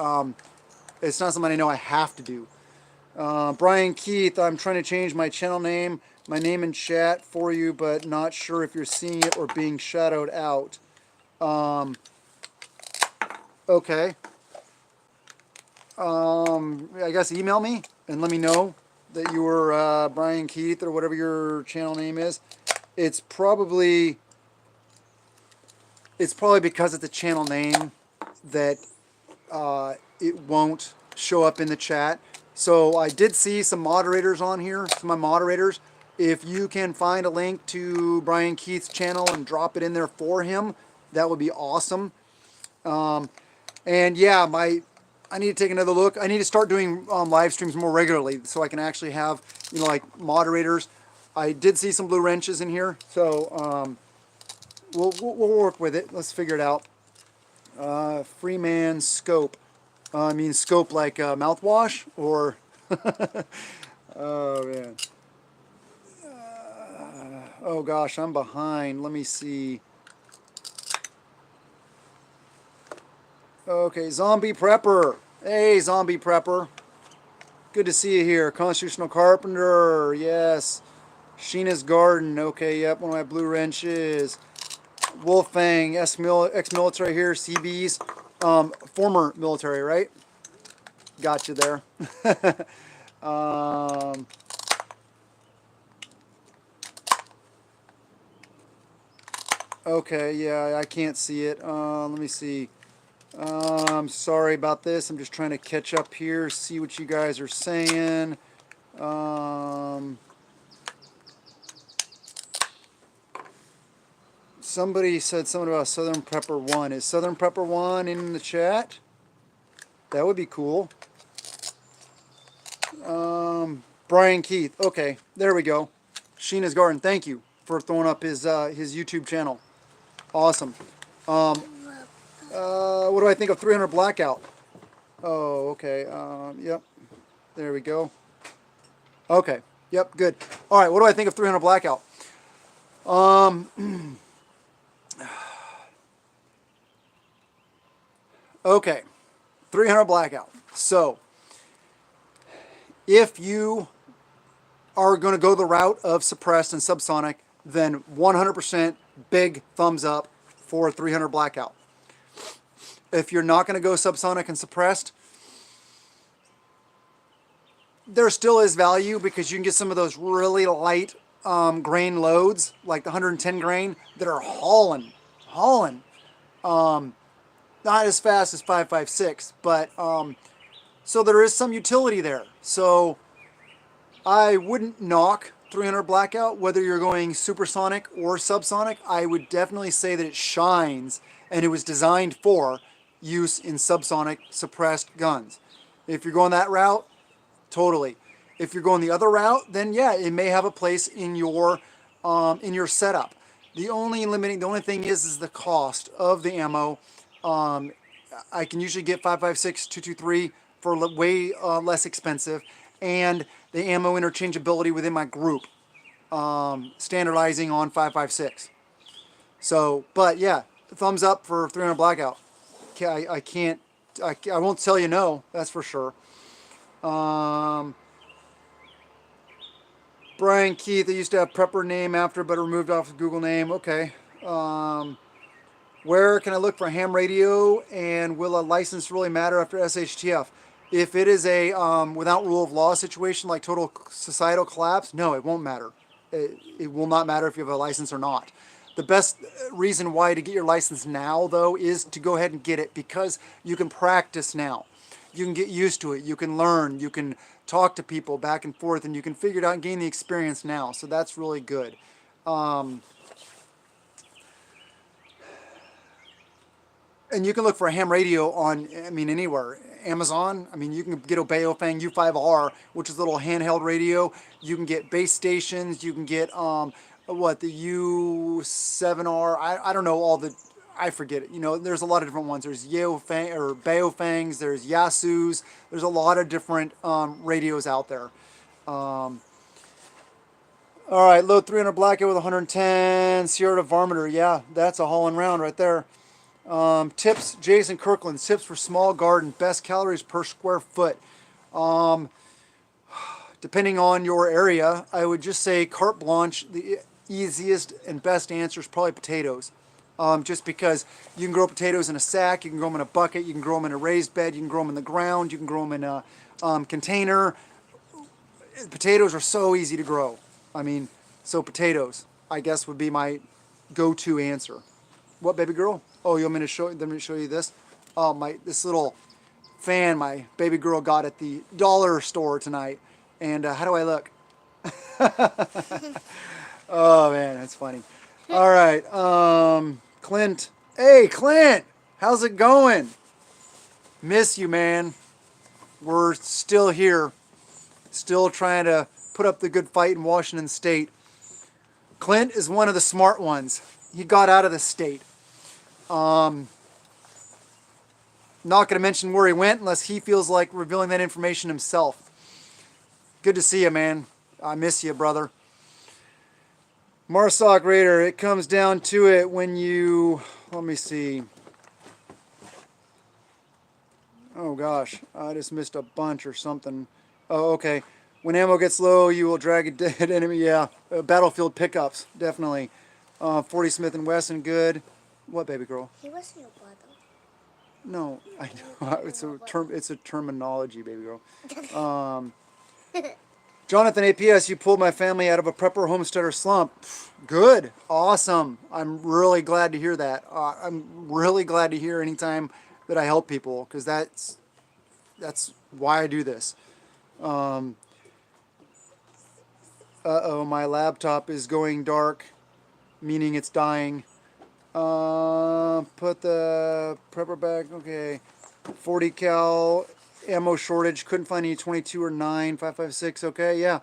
it's not something I know I have to do. Brian Keith, I'm trying to change my channel name, my name in chat for you, but not sure if you're seeing it or being shadowed out. Okay. I guess email me and let me know that you were Brian Keith or whatever your channel name is. It's probably because it's a channel name that it won't show up in the chat. So I did see some moderators on here, some of my moderators. If you can find a link to Brian Keith's channel and drop it in there for him, that would be awesome. And yeah, I need to take another look. I need to start doing live streams more regularly so I can actually have, you know, like moderators. I did see some blue wrenches in here, so we'll work with it. Let's figure it out. Freeman Scope. I mean scope like mouthwash or... Oh, man. Oh, gosh, I'm behind. Let me see. Okay, Zombie Prepper. Hey, zombie prepper. Good to see you here. Constitutional Carpenter, yes. Sheena's Garden, okay, yep, one of my blue wrenches. Wolfang, ex-military here, CBs. Former military, right? Got you there. um, okay, yeah, I can't see it. Let me see. I'm sorry about this. I'm just trying to catch up here, see what you guys are saying. Somebody said something about Southern Prepper 1. Is Southern Prepper 1 in the chat? That would be cool. Brian Keith. Okay, there we go. Sheena's Garden. Thank you for throwing up his YouTube channel. Awesome. What do I think of 300 Blackout? Oh, okay. Yep. There we go. Okay. Yep. Good. All right. What do I think of 300 Blackout? Okay. 300 Blackout. So, if you are going to go the route of suppressed and subsonic, then 100% big thumbs up for 300 Blackout. If you're not going to go subsonic and suppressed, there still is value because you can get some of those really light grain loads, like the 110 grain, that are hauling. Not as fast as 5.56, but so there is some utility there. So I wouldn't knock 300 Blackout, whether you're going supersonic or subsonic. I would definitely say that it shines, and it was designed for use in subsonic suppressed guns. If you're going that route, totally. If you're going the other route, then yeah, it may have a place in your setup. The only thing is the cost of the ammo. I can usually get 5.56, 223 for way less expensive, and the ammo interchangeability within my group, standardizing on 5.56. So, but yeah, thumbs up for 300 Blackout. I won't tell you no, that's for sure. Brian Keith, they used to have Prepper name after, but removed off the Google name. Okay. Where can I look for ham radio, and will a license really matter after SHTF? If it is a without rule of law situation like total societal collapse, no, it won't matter. It will not matter if you have a license or not. The best reason why to get your license now, though, is to go ahead and get it because you can practice now. You can get used to it. You can learn. You can talk to people back and forth, and you can figure it out and gain the experience now. So that's really good. And you can look for a ham radio on, anywhere. Amazon, you can get a Baofeng U5R, which is a little handheld radio. You can get base stations. You can get, the U7R. I don't know all the, I forget it. There's a lot of different ones. There's Baofengs, there's Yasus. There's a lot of different radios out there. All right, load 300 Blackout with 110 Sierra Varmeter. Yeah, that's a hauling round right there. Tips, Jason Kirkland, tips for small garden, best calories per square foot. Depending on your area, I would just say carte blanche, the easiest and best answer is probably potatoes. Just because you can grow potatoes in a sack, you can grow them in a bucket, you can grow them in a raised bed, you can grow them in the ground, you can grow them in a container. Potatoes are so easy to grow. So potatoes, I guess, would be my go-to answer. What, baby girl? Oh, you want me to show you this? Oh, this little fan my baby girl got at the dollar store tonight. And how do I look? Oh man, that's funny. All right, Clint. Hey, Clint, how's it going? Miss you, man. We're still here, still trying to put up the good fight in Washington State. Clint is one of the smart ones. He got out of the state. Not going to mention where he went unless he feels like revealing that information himself. Good to see you, man. I miss you, brother. Marsoc Raider, it comes down to it when you, let me see. Oh gosh, I just missed a bunch or something. Oh, okay. When ammo gets low, you will drag a dead enemy. Yeah, battlefield pickups, definitely. 40 Smith and Wesson, good. What, baby girl? He wasn't your brother. No, I You know. called It's him a a term. brother. It's a terminology, baby girl. Jonathan APS, you pulled my family out of a prepper homesteader slump. Good, awesome. I'm really glad to hear that. I'm really glad to hear anytime that I help people, because that's why I do this. Uh-oh, my laptop is going dark, meaning it's dying. Put the prepper back. Okay, 40 cal ammo shortage. Couldn't find any 22 or 9, 5.56. Okay, yeah.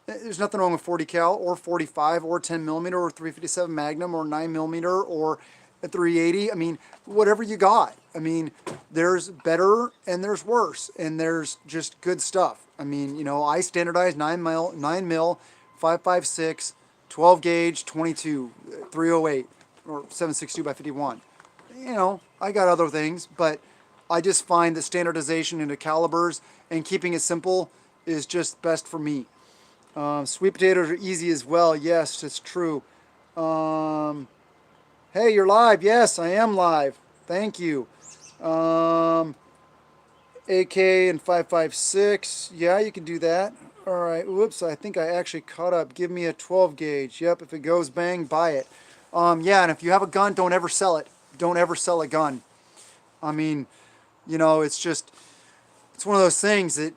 There's nothing wrong with 40 cal or 45 or 10 millimeter or 357 Magnum or 9 millimeter or a 380. I mean, whatever you got. I mean, there's better and there's worse, and there's just good stuff. I mean, I standardize 9 mil, 5.56, 12 gauge, 22, 308 or 7.62 by 51. I got other things, but I just find that standardization into calibers and keeping it simple is just best for me. Sweet potatoes are easy as well. Yes, it's true. Um, hey, you're live. Yes, I am live. Thank you. Um, AK and 5.56. Yeah, you can do that. All right. Whoops, I think I actually caught up. Give me a 12 gauge. Yep, if it goes bang, buy it. Yeah, and if you have a gun, don't ever sell it. Don't ever sell a gun. I mean, it's one of those things that,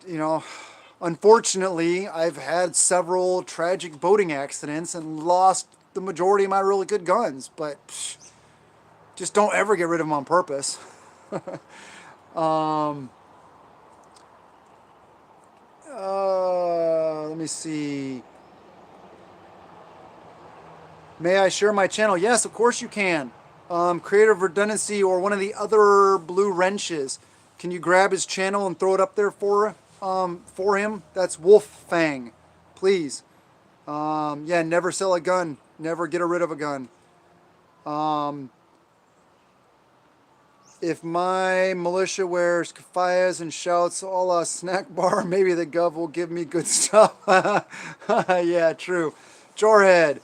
unfortunately, I've had several tragic boating accidents and lost the majority of my really good guns, but just don't ever get rid of them on purpose. Let me see. May I share my channel? Yes, of course you can. Creative Redundancy or one of the other blue wrenches. Can you grab his channel and throw it up there for him? That's Wolf Fang, please. Yeah, never sell a gun. Never get rid of a gun. If my militia wears kafayas and shouts a la snack bar, maybe the gov will give me good stuff. Yeah, true. Jorhead.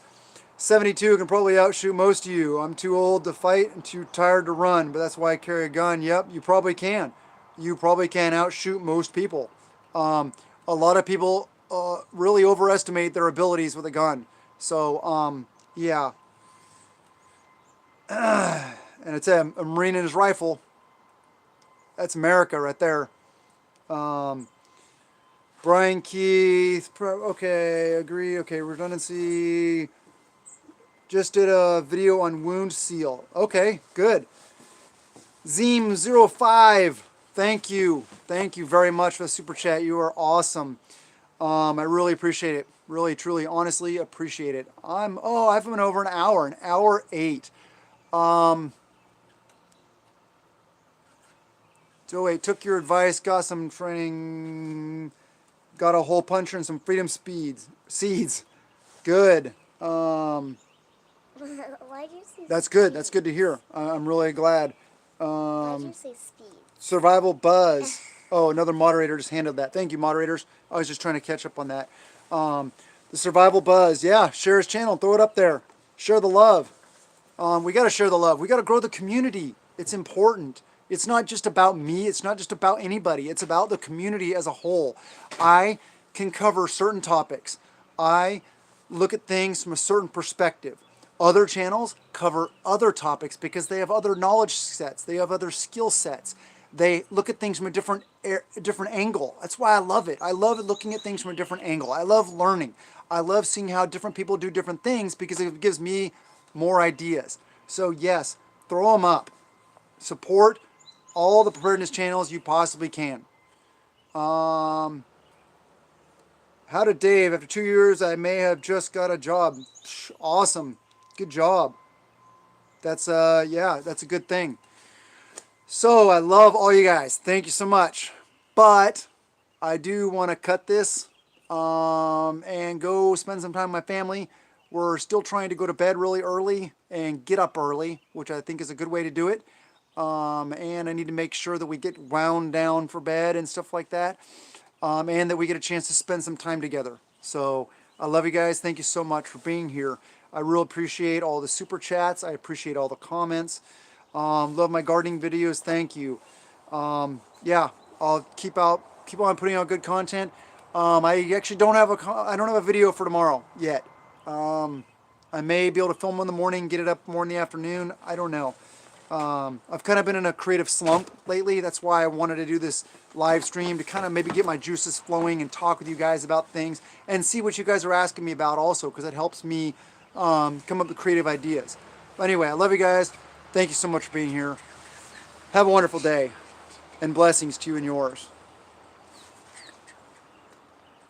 72 can probably outshoot most of you. I'm too old to fight and too tired to run, but that's why I carry a gun. Yep, you probably can. You probably can outshoot most people. A lot of people really overestimate their abilities with a gun. So, yeah. And it's a Marine and his rifle. That's America right there. Brian Keith. Okay, agree. Okay, redundancy. Just did a video on wound seal. Okay, good. Zeem05, thank you. Thank you very much for the super chat. You are awesome. I really appreciate it. Really, truly, honestly appreciate it. I've been over an hour 8. So wait, took your advice, got some training, got a hole puncher and some freedom seeds. Good. Why do you say That's good. speed? That's good to hear. I'm really glad. Why do you say speed? Survival Buzz. Oh, another moderator just handled that. Thank you, moderators. I was just trying to catch up on that. The Survival Buzz. Yeah, share his channel. Throw it up there. Share the love. We got to share the love. We got to grow the community. It's important. It's not just about me. It's not just about anybody. It's about the community as a whole. I can cover certain topics. I look at things from a certain perspective. Other channels cover other topics because they have other knowledge sets. They have other skill sets. They look at things from a different angle. That's why I love it. I love looking at things from a different angle. I love learning. I love seeing how different people do different things because it gives me more ideas. So yes, throw them up. Support all the preparedness channels you possibly can. How did Dave? After 2 years, I may have just got a job. Awesome. Good job. That's that's a good thing. So I love all you guys. Thank you so much. But I do want to cut this and go spend some time with my family. We're still trying to go to bed really early and get up early, which I think is a good way to do it. and I need to make sure that we get wound down for bed and stuff like that, and that we get a chance to spend some time together. So I love you guys. Thank you so much for being here. I really appreciate all the super chats. I appreciate all the comments. Love my gardening videos. Thank you. Yeah, I'll keep on putting out good content. I actually don't have a video for tomorrow yet. I may be able to film in the morning, get it up more in the afternoon. I don't know. I've kind of been in a creative slump lately. That's why I wanted to do this live stream, to kind of maybe get my juices flowing and talk with you guys about things and see what you guys are asking me about also, because it helps me come up with creative ideas. But anyway, I love you guys. Thank you so much for being here. Have a wonderful day, and blessings to you and yours.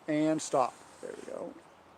And stop. There we go.